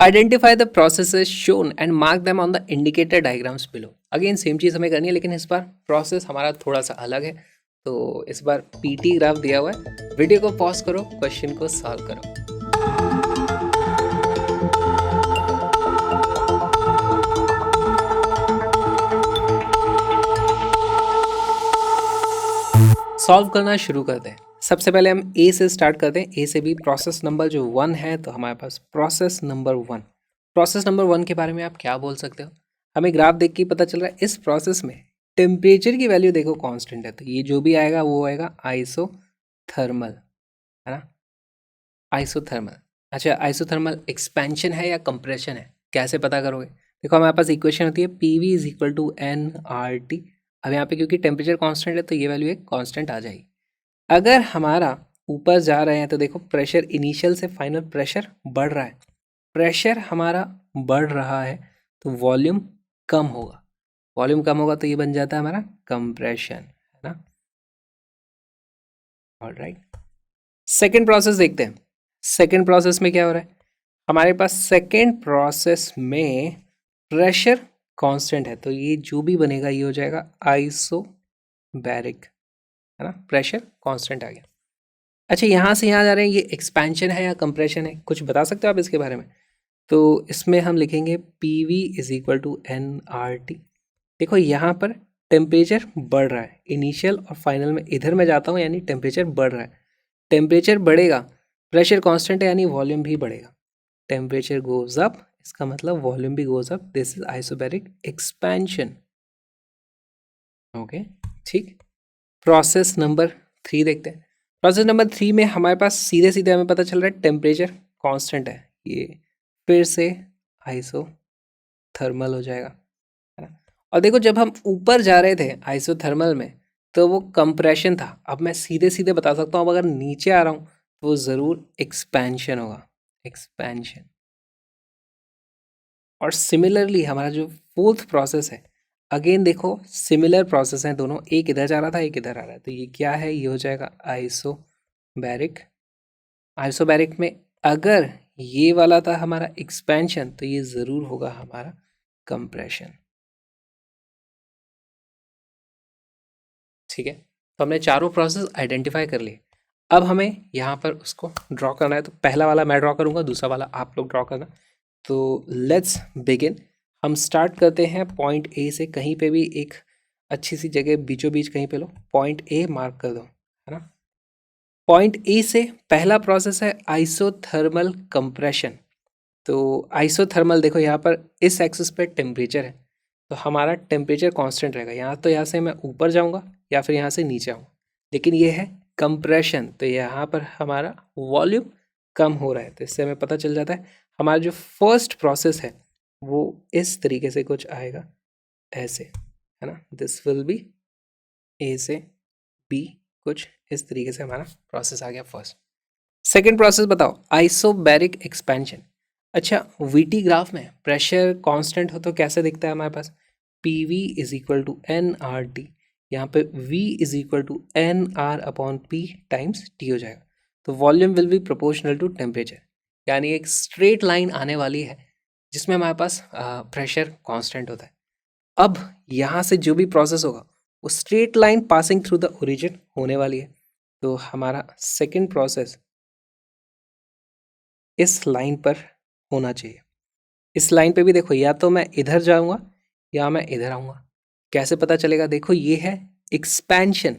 Identify the processes shown and mark them on the indicator diagrams below. Again same चीज़ हमें करनी है, लेकिन इस बार प्रोसेस हमारा थोड़ा सा अलग है। तो इस बार पीटी ग्राफ दिया हुआ है, वीडियो को पॉज करो, क्वेश्चन को सॉल्व करो। सॉल्व करना शुरू करते हैं। सबसे पहले हम ए से स्टार्ट करते हैं। ए से भी प्रोसेस नंबर जो 1 है, तो हमारे पास प्रोसेस नंबर 1। प्रोसेस नंबर 1 के बारे में आप क्या बोल सकते हो, हमें ग्राफ देख के पता चल रहा है इस प्रोसेस में टेम्परेचर की वैल्यू देखो कांस्टेंट है। तो ये जो भी आएगा वो आएगा आइसोथर्मल, है ना, आइसोथर्मल। अच्छा आइसोथर्मल एक्सपेंशन है या कंप्रेशन है, कैसे पता करोगे। देखो हमारे पास इक्वेशन होती है P V is equal to N R T. अब यहाँ पे क्योंकि टेम्परेचर कांस्टेंट है तो ये वैल्यू एक कांस्टेंट आ जाएगी। अगर हमारा ऊपर जा रहे हैं तो देखो प्रेशर इनिशियल से फाइनल प्रेशर बढ़ रहा है, प्रेशर हमारा बढ़ रहा है तो वॉल्यूम कम होगा, वॉल्यूम कम होगा तो ये बन जाता है हमारा कंप्रेशन, है ना। ऑलराइट, सेकेंड प्रोसेस देखते हैं। सेकेंड प्रोसेस में क्या हो रहा है हमारे पास? सेकेंड प्रोसेस में प्रेशर कांस्टेंट है, तो ये जो भी बनेगा ये हो जाएगा आइसोबैरिक, है ना, प्रेशर कांस्टेंट आ गया। अच्छा, यहाँ से यहाँ जा रहे हैं, ये एक्सपेंशन है या कंप्रेशन है, कुछ बता सकते हो आप इसके बारे में? तो इसमें हम लिखेंगे P V is equal to N R T. देखो यहाँ पर टेम्परेचर बढ़ रहा है, इनिशियल और फाइनल में इधर मैं जाता हूँ, यानी टेम्परेचर बढ़ रहा है। टेम्परेचर बढ़ेगा, प्रेशर कांस्टेंट है, यानी वॉल्यूम भी बढ़ेगा। टेम्परेचर गोज अप, इसका मतलब वॉल्यूम भी goes up, this is isobaric expansion. Okay, ठीक। प्रोसेस नंबर 3 देखते हैं। प्रोसेस नंबर 3 में हमारे पास सीधे सीधे हमें पता चल रहा है टेम्परेचर कांस्टेंट है, ये फिर से आइसोथर्मल हो जाएगा, है ना। और देखो जब हम ऊपर जा रहे थे आइसोथर्मल में तो वो कंप्रेशन था, अब मैं सीधे सीधे बता सकता हूँ, अब अगर नीचे आ रहा हूँ तो वो ज़रूर एक्सपेंशन होगा, एक्सपेंशन। और सिमिलरली हमारा जो फोर्थ प्रोसेस है, अगेन देखो सिमिलर प्रोसेस हैं दोनों, एक इधर जा रहा था एक इधर आ रहा है, तो ये क्या है, ये हो जाएगा आइसोबैरिक। आइसोबैरिक में अगर ये वाला था हमारा एक्सपेंशन, तो ये ज़रूर होगा हमारा कंप्रेशन। ठीक है, तो हमने चारों प्रोसेस आइडेंटिफाई कर लिए। अब हमें यहाँ पर उसको ड्रॉ करना है, तो पहला वाला मैं ड्रॉ करूँगा, दूसरा वाला आप लोग ड्रॉ करना। तो लेट्स बिगिन। हम स्टार्ट करते हैं पॉइंट ए से, कहीं पे भी एक अच्छी सी जगह बीचों बीच कहीं पे लो, पॉइंट ए मार्क कर दो, है ना। पॉइंट ए से पहला प्रोसेस है आइसोथर्मल कंप्रेशन। तो आइसोथर्मल देखो यहाँ पर इस एक्सिस पे टेम्परेचर है, तो हमारा टेम्परेचर कांस्टेंट रहेगा, यहाँ तो यहाँ से मैं ऊपर जाऊँगा या फिर यहाँ से नीचे आऊँगा, लेकिन ये है कंप्रेशन, तो यहाँ पर हमारा वॉल्यूम कम हो रहा है। तो इससे हमें पता चल जाता है हमारा जो फर्स्ट प्रोसेस है वो इस तरीके से कुछ आएगा, ऐसे, है ना। दिस विल बी ए से बी, कुछ इस तरीके से हमारा प्रोसेस आ गया फर्स्ट। सेकेंड प्रोसेस बताओ, आइसोबैरिक एक्सपेंशन। अच्छा, वीटी ग्राफ में प्रेशर कांस्टेंट हो तो कैसे दिखता है हमारे पास? P V is equal to N R T, यहाँ पे V is equal to N R upon P times T हो जाएगा। तो volume will be proportional to temperature, यानी एक स्ट्रेट लाइन आने वाली है जिसमें हमारे पास प्रेशर कांस्टेंट होता है। अब यहाँ से जो भी प्रोसेस होगा वो straight line passing through the origin होने वाली है। तो हमारा सेकेंड प्रोसेस इस लाइन पर होना चाहिए। इस लाइन पे भी देखो, या तो मैं इधर जाऊंगा या मैं इधर आऊंगा, कैसे पता चलेगा? देखो ये है एक्सपेंशन,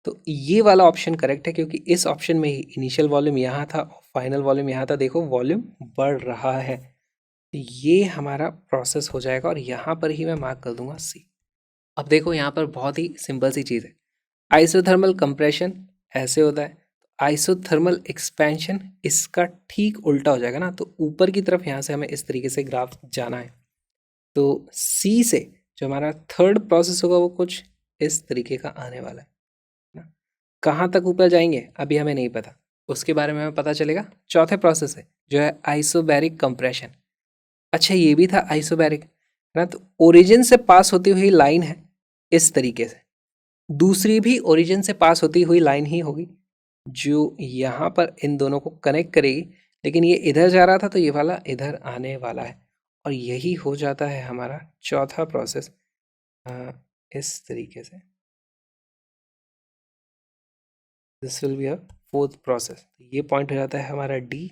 तो ये वाला ऑप्शन करेक्ट है, क्योंकि इस ऑप्शन में ही इनिशियल वॉल्यूम यहाँ था और फाइनल वॉल्यूम यहाँ था, देखो वॉल्यूम बढ़ रहा है, तो ये हमारा प्रोसेस हो जाएगा और यहाँ पर ही मैं मार्क कर दूंगा सी। अब देखो यहाँ पर बहुत ही सिंपल सी चीज़ है, आइसोथर्मल कंप्रेशन ऐसे होता है, आइसोथर्मल एक्सपेंशन इसका ठीक उल्टा हो जाएगा ना, तो ऊपर की तरफ यहाँ से हमें इस तरीके से ग्राफ जाना है। तो सी से जो हमारा थर्ड प्रोसेस होगा वो कुछ इस तरीके का आने वाला है ना। कहाँ तक ऊपर जाएंगे अभी हमें नहीं पता, उसके बारे में हमें पता चलेगा चौथे प्रोसेस है जो है आइसोबैरिक कंप्रेशन। अच्छा, ये भी था आइसोबैरिक, है ना। तो ओरिजिन से पास होती हुई लाइन है इस तरीके से, दूसरी भी ओरिजिन से पास होती हुई लाइन ही होगी जो यहाँ पर इन दोनों को कनेक्ट करेगी, लेकिन ये इधर जा रहा था तो ये वाला इधर आने वाला है, और यही हो जाता है हमारा चौथा प्रोसेस इस तरीके से। This will be a fourth process. ये पॉइंट हो जाता है हमारा D.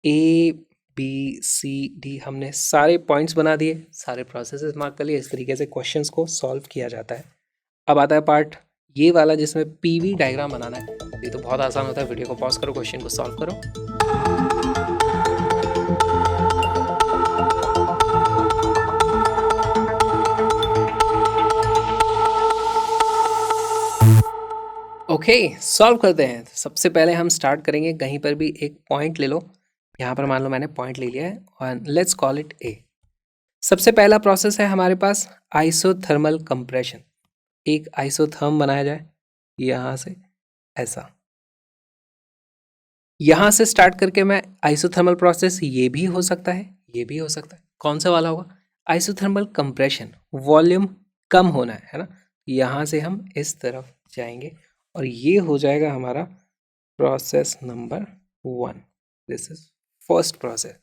A B C D हमने सारे पॉइंट्स बना दिए, सारे प्रोसेसेस मार्क कर लिए, इस तरीके से क्वेश्चंस को सॉल्व किया जाता है। अब आता है पार्ट ये वाला जिसमें पीवी डायग्राम बनाना है। ये तो बहुत आसान होता है, वीडियो को पॉज करो, क्वेश्चन को सॉल्व करो। ओके, सॉल्व करते हैं। सबसे पहले हम स्टार्ट करेंगे, कहीं पर भी एक पॉइंट ले लो, यहाँ पर मान लो मैंने पॉइंट ले लिया है और लेट्स कॉल इट ए। सबसे पहला प्रोसेस है हमारे पास आइसोथर्मल कंप्रेशन। एक आइसोथर्म बनाया जाए यहाँ से, ऐसा यहाँ से स्टार्ट करके मैं आइसोथर्मल प्रोसेस, ये भी हो सकता है ये भी हो सकता है, कौन सा वाला होगा? आइसोथर्मल कंप्रेशन, वॉल्यूम कम होना है ना। यहाँ से हम इस तरफ जाएंगे और ये हो जाएगा हमारा process number 1। This is first process.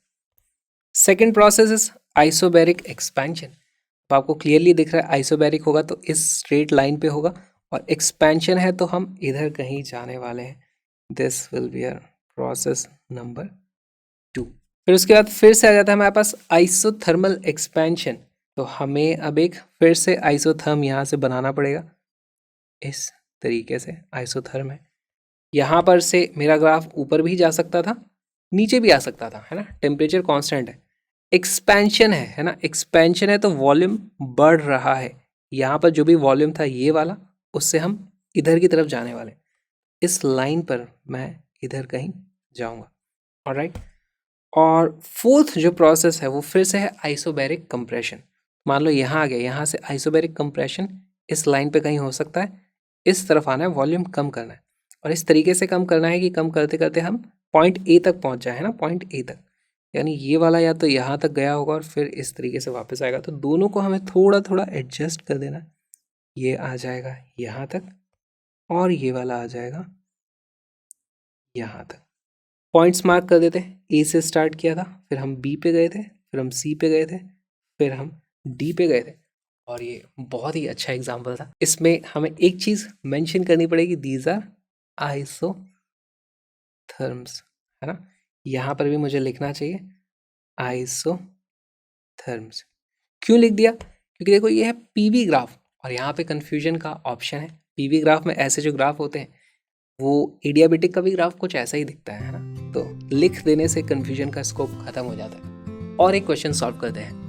Second process is isobaric expansion. तो आपको क्लियरली दिख रहा है आइसोबैरिक होगा तो इस स्ट्रेट लाइन पे होगा, और एक्सपेंशन है तो हम इधर कहीं जाने वाले हैं। This will be a process number 2। फिर उसके बाद फिर से आ जाता है हमारे पास आइसोथर्मल एक्सपेंशन। तो हमें अब एक फिर से आइसोथर्म यहाँ से बनाना पड़ेगा। इस तरीके से आइसोथर्म है। यहाँ पर से मेरा ग्राफ ऊपर भी जा सकता था, नीचे भी आ सकता था, है ना। टेम्परेचर कांस्टेंट है। एक्सपेंशन है ना। एक्सपेंशन है तो वॉल्यूम बढ़ रहा है। यहाँ पर जो भी वॉल्यूम था ये वाला, उससे हम इधर की तरफ जाने वाले। इस लाइन पर मैं इधर कहीं जाऊंगा। ऑलराइट। और फोर्थ जो प्रोसेस है वो फिर से है आइसोबैरिक कंप्रेशन। मान लो यहाँ आ गया, यहाँ से आइसोबैरिक कंप्रेशन इस लाइन पे कहीं हो सकता है। इस तरफ आना है, वॉल्यूम कम करना है, और इस तरीके से कम करना है कि कम करते करते हम पॉइंट ए तक पहुँच जाए, है ना। पॉइंट ए तक, यानी ये वाला या तो यहाँ तक गया होगा और फिर इस तरीके से वापस आएगा। तो दोनों को हमें थोड़ा थोड़ा एडजस्ट कर देना। ये आ जाएगा यहाँ तक और ये वाला आ जाएगा यहाँ तक। पॉइंट्स मार्क कर देते हैं। ए से स्टार्ट किया था, फिर हम बी पे गए थे, फिर हम सी पे गए थे, फिर हम डी पे गए थे। और ये बहुत ही अच्छा एग्जाम्पल था। इसमें हमें एक चीज़ मेंशन करनी पड़ेगी, दीज आर आइसोथर्म्स, है ना। यहाँ पर भी मुझे लिखना चाहिए आइसोथर्म्स। क्यों लिख दिया? क्योंकि देखो ये है पीवी ग्राफ, और यहाँ पे कंफ्यूजन का ऑप्शन है। पीवी ग्राफ में ऐसे जो ग्राफ होते हैं वो एडियाबेटिक का भी ग्राफ कुछ ऐसा ही दिखता है ना। तो लिख देने से कंफ्यूजन का स्कोप खत्म हो जाता है। और एक क्वेश्चन सॉल्व करते हैं।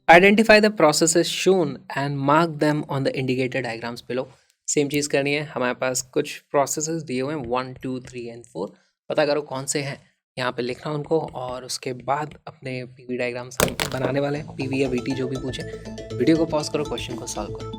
Identify the processes shown and mark them on the indicator diagrams below. Same चीज़ करनी है। हमारे पास कुछ प्रोसेसेस दिए हुए हैं 1, 2, 3 एंड 4। पता करो कौन से हैं, यहाँ पे लिखना उनको, और उसके बाद अपने पीवी डायग्राम्स हम बनाने वाले हैं। पीवी या वीटी जो भी पूछे। वीडियो को पॉज करो, क्वेश्चन को सॉल्व करो।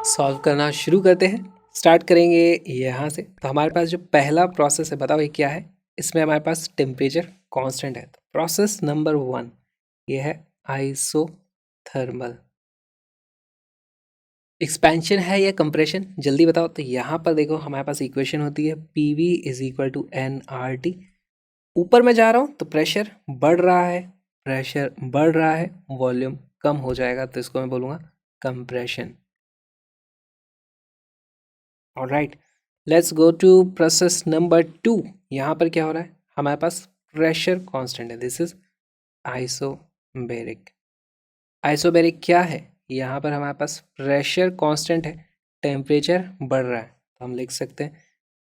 सॉल्व करना शुरू करते हैं। स्टार्ट करेंगे यहाँ से। तो हमारे पास जो पहला प्रोसेस है, बताओ ये क्या है। इसमें हमारे पास टेम्परेचर कांस्टेंट है। तो प्रोसेस नंबर 1 ये है आइसोथर्मल। एक्सपेंशन है या कंप्रेशन, जल्दी बताओ। तो यहाँ पर देखो हमारे पास इक्वेशन होती है PV is equal to NRT। ऊपर मैं जा रहा हूँ तो प्रेशर बढ़ रहा है, प्रेशर बढ़ रहा है, वॉल्यूम कम हो जाएगा, तो इसको मैं बोलूँगा compression. Alright, let's go to process number 2। यहाँ पर क्या हो रहा है, हमारे पास प्रेशर कांस्टेंट है। This is isobaric. आइसोबैरिक क्या है, यहाँ पर हमारे पास प्रेशर कांस्टेंट है, टेम्परेचर बढ़ रहा है, तो हम लिख सकते हैं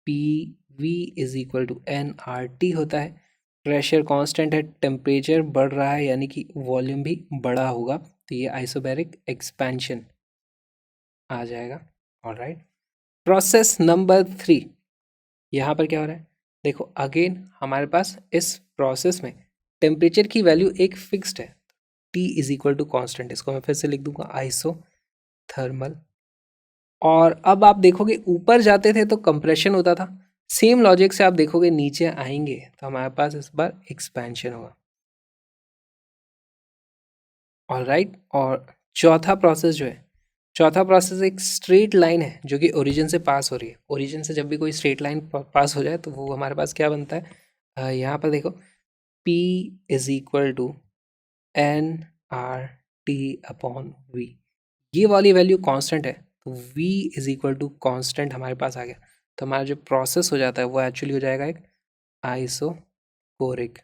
PV is equal to NRT होता है। प्रेशर कांस्टेंट है, टेम्परेचर बढ़ रहा है, यानी कि वॉल्यूम भी बड़ा होगा, तो ये आइसोबैरिक एक्सपेंशन आ जाएगा। Alright, process number 3। यहाँ पर क्या हो रहा है, देखो अगेन हमारे पास इस प्रोसेस में टेम्परेचर की वैल्यू एक फिक्स्ड है, T is equal to constant. इसको मैं फिर से लिख दूंगा आइसोथर्मल। और अब आप देखोगे ऊपर जाते थे तो कंप्रेशन होता था। सेम लॉजिक से आप देखोगे नीचे आएंगे तो हमारे पास इस बार एक्सपेंशन होगा। ऑलराइट, और चौथा प्रोसेस जो है, चौथा प्रोसेस एक स्ट्रेट लाइन है जो कि ओरिजिन से पास हो रही है। ओरिजिन से जब भी कोई स्ट्रेट लाइन पास हो जाए तो वो हमारे पास क्या बनता है, यहाँ पर देखो P is equal to NRT upon V। ये वाली वैल्यू कांस्टेंट है, तो V is equal to constant हमारे पास आ गया। तो हमारा जो प्रोसेस हो जाता है वो एक्चुअली हो जाएगा एक आइसोकोरिक।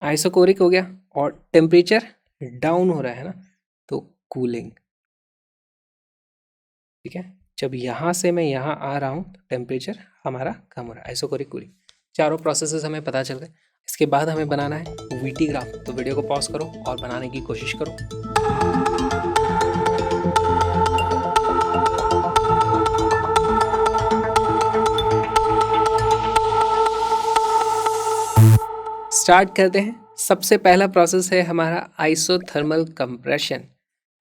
आइसोकोरिक हो गया, और टेम्परेचर डाउन हो रहा है ना, तो कूलिंग। ठीक है, जब यहाँ से मैं यहाँ आ रहा हूँ तो टेम्परेचर हमारा कम हो रहा है, आइसोकोरिक कूलिंग। चारों प्रोसेसेस हमें पता चल गए। इसके बाद हमें बनाना है VT ग्राफ। तो वीडियो को पॉज करो और बनाने की कोशिश करो। स्टार्ट करते हैं। सबसे पहला प्रोसेस है हमारा आइसोथर्मल कंप्रेशन।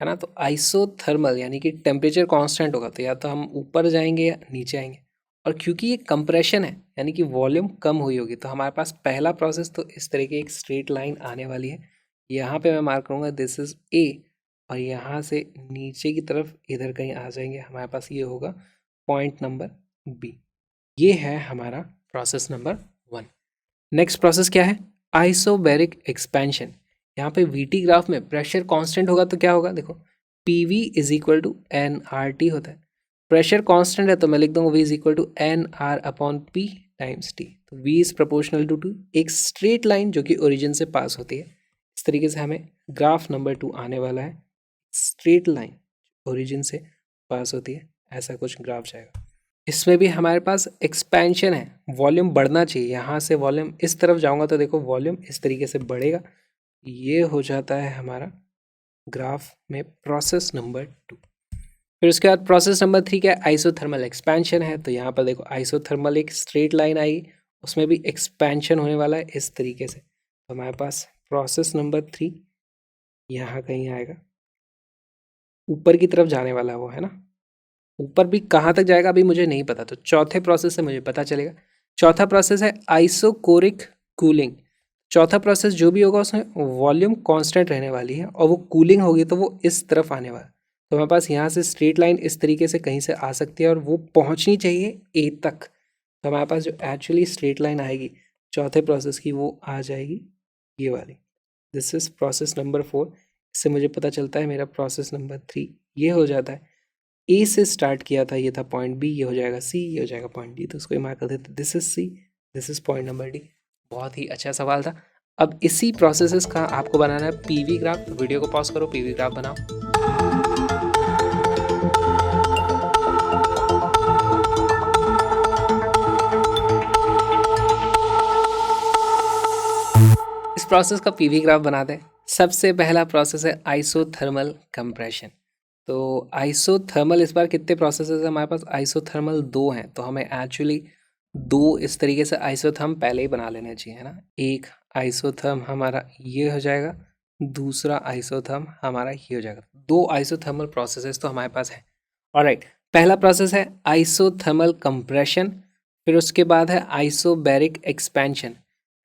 है ना। तो आइसोथर्मल यानी कि टेम्परेचर कांस्टेंट होगा, तो या तो हम ऊपर जाएंगे या नीचे आएंगे। और क्योंकि ये कंप्रेशन है यानी कि वॉल्यूम कम हुई होगी, तो हमारे पास पहला प्रोसेस तो इस तरह की एक स्ट्रेट लाइन आने वाली है। यहाँ पे मैं मार्क करूँगा दिस इज ए, और यहाँ से नीचे की तरफ इधर कहीं आ जाएंगे, हमारे पास ये होगा पॉइंट नंबर बी। ये है हमारा प्रोसेस नंबर 1। नेक्स्ट प्रोसेस क्या है? Isobaric expansion. यहाँ पे वीटी ग्राफ में प्रेशर कांस्टेंट होगा तो क्या होगा, देखो P is equal to N R T होता है। प्रेशर कांस्टेंट है तो मैं लिख दूंगा V is equal to N R upon P times T. तो वी इज प्रोपोर्शनल टू एक स्ट्रेट लाइन जो कि ओरिजिन से पास होती है। इस तरीके से हमें ग्राफ नंबर 2 आने वाला है। स्ट्रेट लाइन ओरिजिन से पास होती है, ऐसा कुछ ग्राफ जाएगा। इसमें भी हमारे पास एक्सपेंशन है, वॉल्यूम बढ़ना चाहिए। यहाँ से वॉल्यूम इस तरफ जाऊंगा तो देखो वॉल्यूम इस तरीके से बढ़ेगा। ये हो जाता है हमारा ग्राफ में प्रोसेस नंबर 2। फिर उसके बाद प्रोसेस नंबर 3 क्या है? आइसोथर्मल एक्सपेंशन है। तो यहाँ पर देखो आइसोथर्मल एक स्ट्रेट लाइन आएगी, उसमें भी एक्सपेंशन होने वाला है इस तरीके से। तो हमारे पास प्रोसेस नंबर 3 यहाँ कहीं आएगा, ऊपर की तरफ जाने वाला वो है ना। ऊपर भी कहाँ तक जाएगा अभी मुझे नहीं पता, तो चौथे प्रोसेस से मुझे पता चलेगा। चौथा प्रोसेस है आइसोकोरिक कूलिंग। चौथा प्रोसेस जो भी होगा उसमें वॉल्यूम कांस्टेंट रहने वाली है, और वो कूलिंग होगी तो वो इस तरफ आने वाला। तो हमारे पास यहाँ से स्ट्रेट लाइन इस तरीके से कहीं से आ सकती है और वो पहुँचनी चाहिए ए तक। तो हमारे पास जो एक्चुअली स्ट्रेट लाइन आएगी चौथे प्रोसेस की वो आ जाएगी ये वाली। This is process number 4। इससे मुझे पता चलता है मेरा प्रोसेस नंबर 3 ये हो जाता है। ए से स्टार्ट किया था, ये था पॉइंट बी, ये हो जाएगा सी, ये हो जाएगा पॉइंट डी। तो उसको मार्क कर देते, this is C, this is point number D. बहुत ही अच्छा सवाल था। अब इसी प्रोसेसेस का आपको बनाना है पीवी ग्राफ। वीडियो को पॉज करो, पीवी ग्राफ बनाओ। इस प्रोसेस का पीवी ग्राफ बनाते हैं। सबसे पहला प्रोसेस है आइसोथर्मल कंप्रेशन। तो आइसोथर्मल इस बार कितने प्रोसेसेस है हमारे पास? आइसोथर्मल 2 हैं, तो हमें एक्चुअली 2 इस तरीके से आइसोथर्म पहले ही बना लेने चाहिए, है ना। एक आइसोथर्म हमारा ये हो जाएगा, दूसरा आइसोथर्म हमारा ये हो जाएगा। 2 आइसोथर्मल प्रोसेसेस तो हमारे पास है। ऑलराइट, पहला प्रोसेस है आइसोथर्मल कंप्रेशन, फिर उसके बाद है आइसोबैरिक एक्सपेंशन।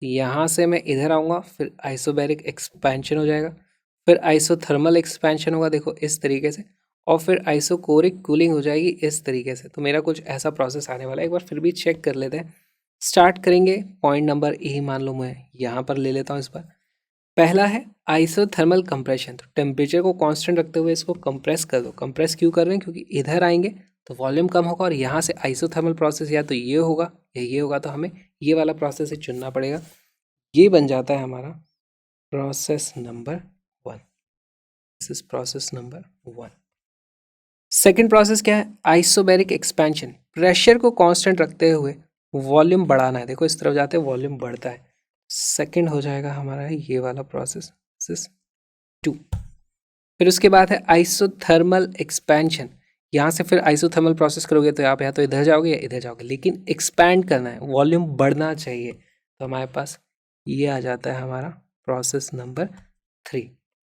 यहाँ से मैं इधर आऊँगा, फिर आइसोबैरिक एक्सपेंशन हो जाएगा, फिर आइसोथर्मल एक्सपेंशन होगा देखो इस तरीके से, और फिर आइसोकोरिक कूलिंग हो जाएगी इस तरीके से। तो मेरा कुछ ऐसा प्रोसेस आने वाला है, एक बार फिर भी चेक कर लेते हैं। स्टार्ट करेंगे पॉइंट नंबर ए, मान लो मैं यहाँ पर ले लेता हूँ इस बार। पहला है आइसोथर्मल कंप्रेशन। तो टेम्परेचर को कांस्टेंट रखते हुए इसको कंप्रेस कर दो। कंप्रेस क्यों कर रहे हैं? क्योंकि इधर आएंगे तो वॉल्यूम कम होगा, और यहाँ से आइसोथर्मल प्रोसेस या तो ये होगा या ये होगा, तो हमें ये वाला प्रोसेस ही चुनना पड़ेगा। ये बन जाता है हमारा process number 1। This is process number 1। Second process क्या है? Isobaric expansion. प्रेशर को कांस्टेंट रखते हुए वॉल्यूम बढ़ाना है। देखो इस तरफ जाते हैं वॉल्यूम बढ़ता है। सेकंड हो जाएगा हमारा ये वाला प्रोसेस, दिस इज 2। फिर उसके बाद है आइसोथर्मल एक्सपेंशन। यहाँ से फिर आइसोथर्मल प्रोसेस करोगे तो आप या तो इधर जाओगे या इधर जाओगे, लेकिन एक्सपैंड करना है, वॉल्यूम बढ़ना चाहिए। तो हमारे पास ये आ जाता है हमारा प्रोसेस नंबर 3।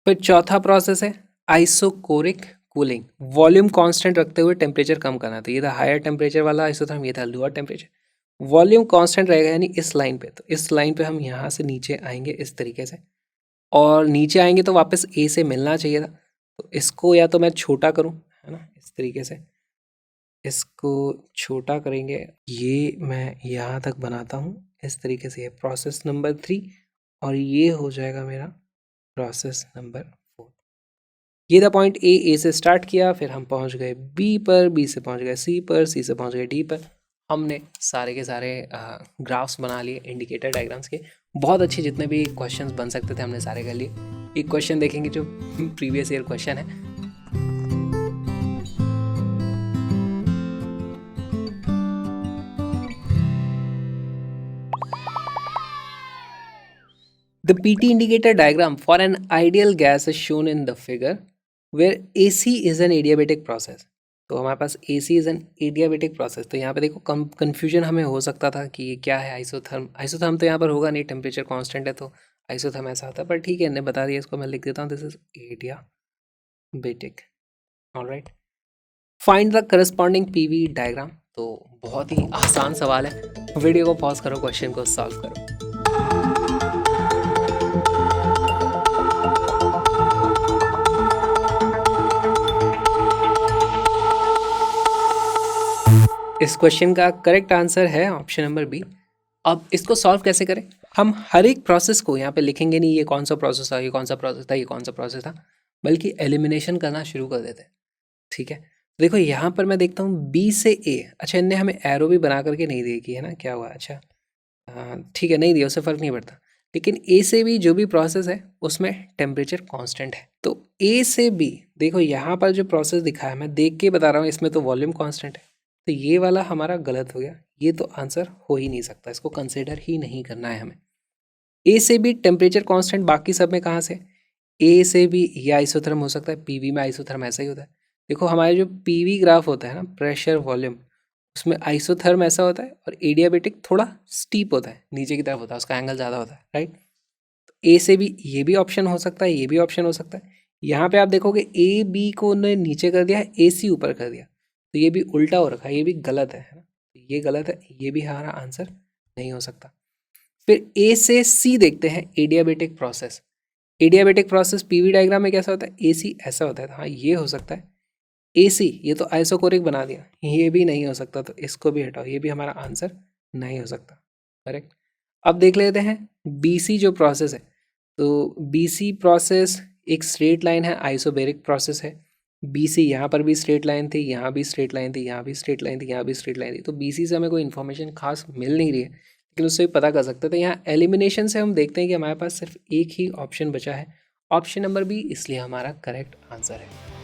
फिर चौथा प्रोसेस है आइसोकोरिक कूलिंग। वॉल्यूम कांस्टेंट रखते हुए टेम्परेचर कम करना। तो ये था हायर टेम्परेचर वाला आइसोथर्म, ये था लोअर टेम्परेचर। वॉल्यूम कांस्टेंट रहेगा यानी इस लाइन पे। तो इस लाइन पे हम यहाँ से नीचे आएंगे इस तरीके से, और नीचे आएंगे तो वापस ए से मिलना चाहिए था। तो इसको या तो मैं छोटा करूँ, है ना, इस तरीके से इसको छोटा करेंगे। ये मैं यहाँ तक बनाता हूँ इस तरीके से, ये प्रोसेस नंबर 3, और ये हो जाएगा मेरा प्रोसेस नंबर 4। ये था पॉइंट ए से स्टार्ट किया, फिर हम पहुँच गए बी पर, बी से पहुँच गए सी पर, सी से पहुँच गए डी पर। हमने सारे के सारे ग्राफ्स बना लिए इंडिकेटर डायग्राम्स के। बहुत अच्छे जितने भी क्वेश्चंस बन सकते थे हमने सारे कर लिए। एक क्वेश्चन देखेंगे जो प्रीवियस ईयर क्वेश्चन है। The PT indicator diagram for an ideal gas is shown in the figure where AC is an adiabatic process। तो हमारे पास AC is an adiabatic process। तो यहाँ पे देखो कंफ्यूजन हमें हो सकता था कि ये क्या है आइसोथर्म। आइसोथर्म तो यहाँ पर होगा नहीं, टेम्परेचर कांस्टेंट है तो आइसोथर्म ऐसा होता है, पर ठीक है इन्हें बता दिया, इसको मैं लिख देता हूँ, this is adiabatic. Alright, find the corresponding PV diagram. तो बहुत ही आसान सवाल है, वीडियो को पॉज करो, क्वेश्चन को सॉल्व करो। इस क्वेश्चन का करेक्ट आंसर है ऑप्शन नंबर बी। अब इसको सॉल्व कैसे करें? हम हर एक प्रोसेस को यहाँ पे लिखेंगे नहीं, ये कौन सा प्रोसेस था, ये कौन सा प्रोसेस था, ये कौन सा प्रोसेस था, बल्कि एलिमिनेशन करना शुरू कर देते हैं। ठीक है, देखो यहाँ पर मैं देखता हूँ बी से ए। अच्छा, इनने हमें एरो भी बना करके नहीं दी कि है ना, क्या हुआ? अच्छा ठीक है, नहीं दिया, उससे फ़र्क नहीं पड़ता। लेकिन ए से बी जो भी प्रोसेस है उसमें टेम्परेचर कांस्टेंट है। तो ए से बी, देखो यहाँ पर जो प्रोसेस दिखा है, मैं देख के बता रहा हूँ, इसमें तो वॉल्यूम कांस्टेंट है, तो ये वाला हमारा गलत हो गया। ये तो आंसर हो ही नहीं सकता, इसको कंसिडर ही नहीं करना है हमें। ए से बी टेम्परेचर कांस्टेंट, बाकी सब में कहाँ से? ए से बी ये आइसोथर्म हो सकता है, पीवी में आइसोथर्म ऐसा ही होता है। देखो हमारे जो पीवी ग्राफ होता है ना, प्रेशर वॉल्यूम, उसमें आइसोथर्म ऐसा होता है और एडियाबेटिक थोड़ा स्टीप होता है, नीचे की तरफ होता है, उसका एंगल ज़्यादा होता है, राइट। तो ए से बी ये भी ऑप्शन हो सकता है, ये भी ऑप्शन हो सकता है। यहाँ पे आप देखोगे ए बी को उन्होंने नीचे कर दिया है, ए सी ऊपर कर दिया, तो ये भी उल्टा हो रखा है, ये भी गलत है ना, ये गलत है, ये भी हमारा आंसर नहीं हो सकता। फिर ए से सी देखते हैं, adiabatic process. Adiabatic process PV diagram में कैसा होता है? ए सी ऐसा होता है, हाँ ये हो सकता है। ए सी ये तो आइसोकोरिक बना दिया, ये भी नहीं हो सकता, तो इसको भी हटाओ, ये भी हमारा आंसर नहीं हो सकता। करेक्ट। अब देख लेते हैं बी सी जो प्रोसेस है, तो बी सी प्रोसेस एक स्ट्रेट लाइन है, आइसोबेरिक प्रोसेस है। बी सी यहाँ पर भी स्ट्रेट लाइन थी, यहाँ भी स्ट्रेट लाइन थी, यहाँ भी स्ट्रेट लाइन थी, यहाँ भी स्ट्रेट लाइन थी। तो बी सी से हमें कोई इन्फॉर्मेशन खास मिल नहीं रही है, लेकिन उससे भी पता कर सकते थे। यहाँ एलिमिनेशन से हम देखते हैं कि हमारे पास सिर्फ एक ही ऑप्शन बचा है, ऑप्शन नंबर बी, इसलिए हमारा करेक्ट आंसर है।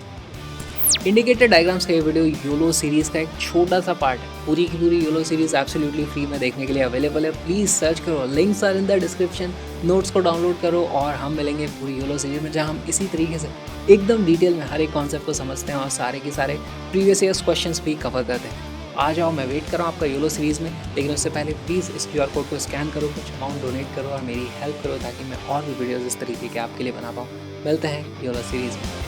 इंडिकेटर डायग्राम्स का ये वीडियो योलो सीरीज का एक छोटा सा पार्ट है। पूरी की पूरी योलो सीरीज एब्सोल्युटली फ्री में देखने के लिए अवेलेबल है। प्लीज सर्च करो, links are in the description, notes को डाउनलोड करो और हम मिलेंगे पूरी योलो सीरीज में, जहां हम इसी तरीके से एकदम डिटेल में हर एक कॉन्सेप्ट को समझते हैं और सारे के सारे प्रीवियस ईयर्स क्वेश्चंस भी कवर करते हैं। आ जाओ, मैं वेट कर रहा हूँ आपका योलो सीरीज में, लेकिन उससे पहले प्लीज़ इस QR कोड को स्कैन करो, कुछ अमाउंट डोनेट करो और मेरी हेल्प करो, ताकि मैं और भी वीडियोज़ इस तरीके के आपके लिए बना पाऊँ। मिलते हैं योलो सीरीज में।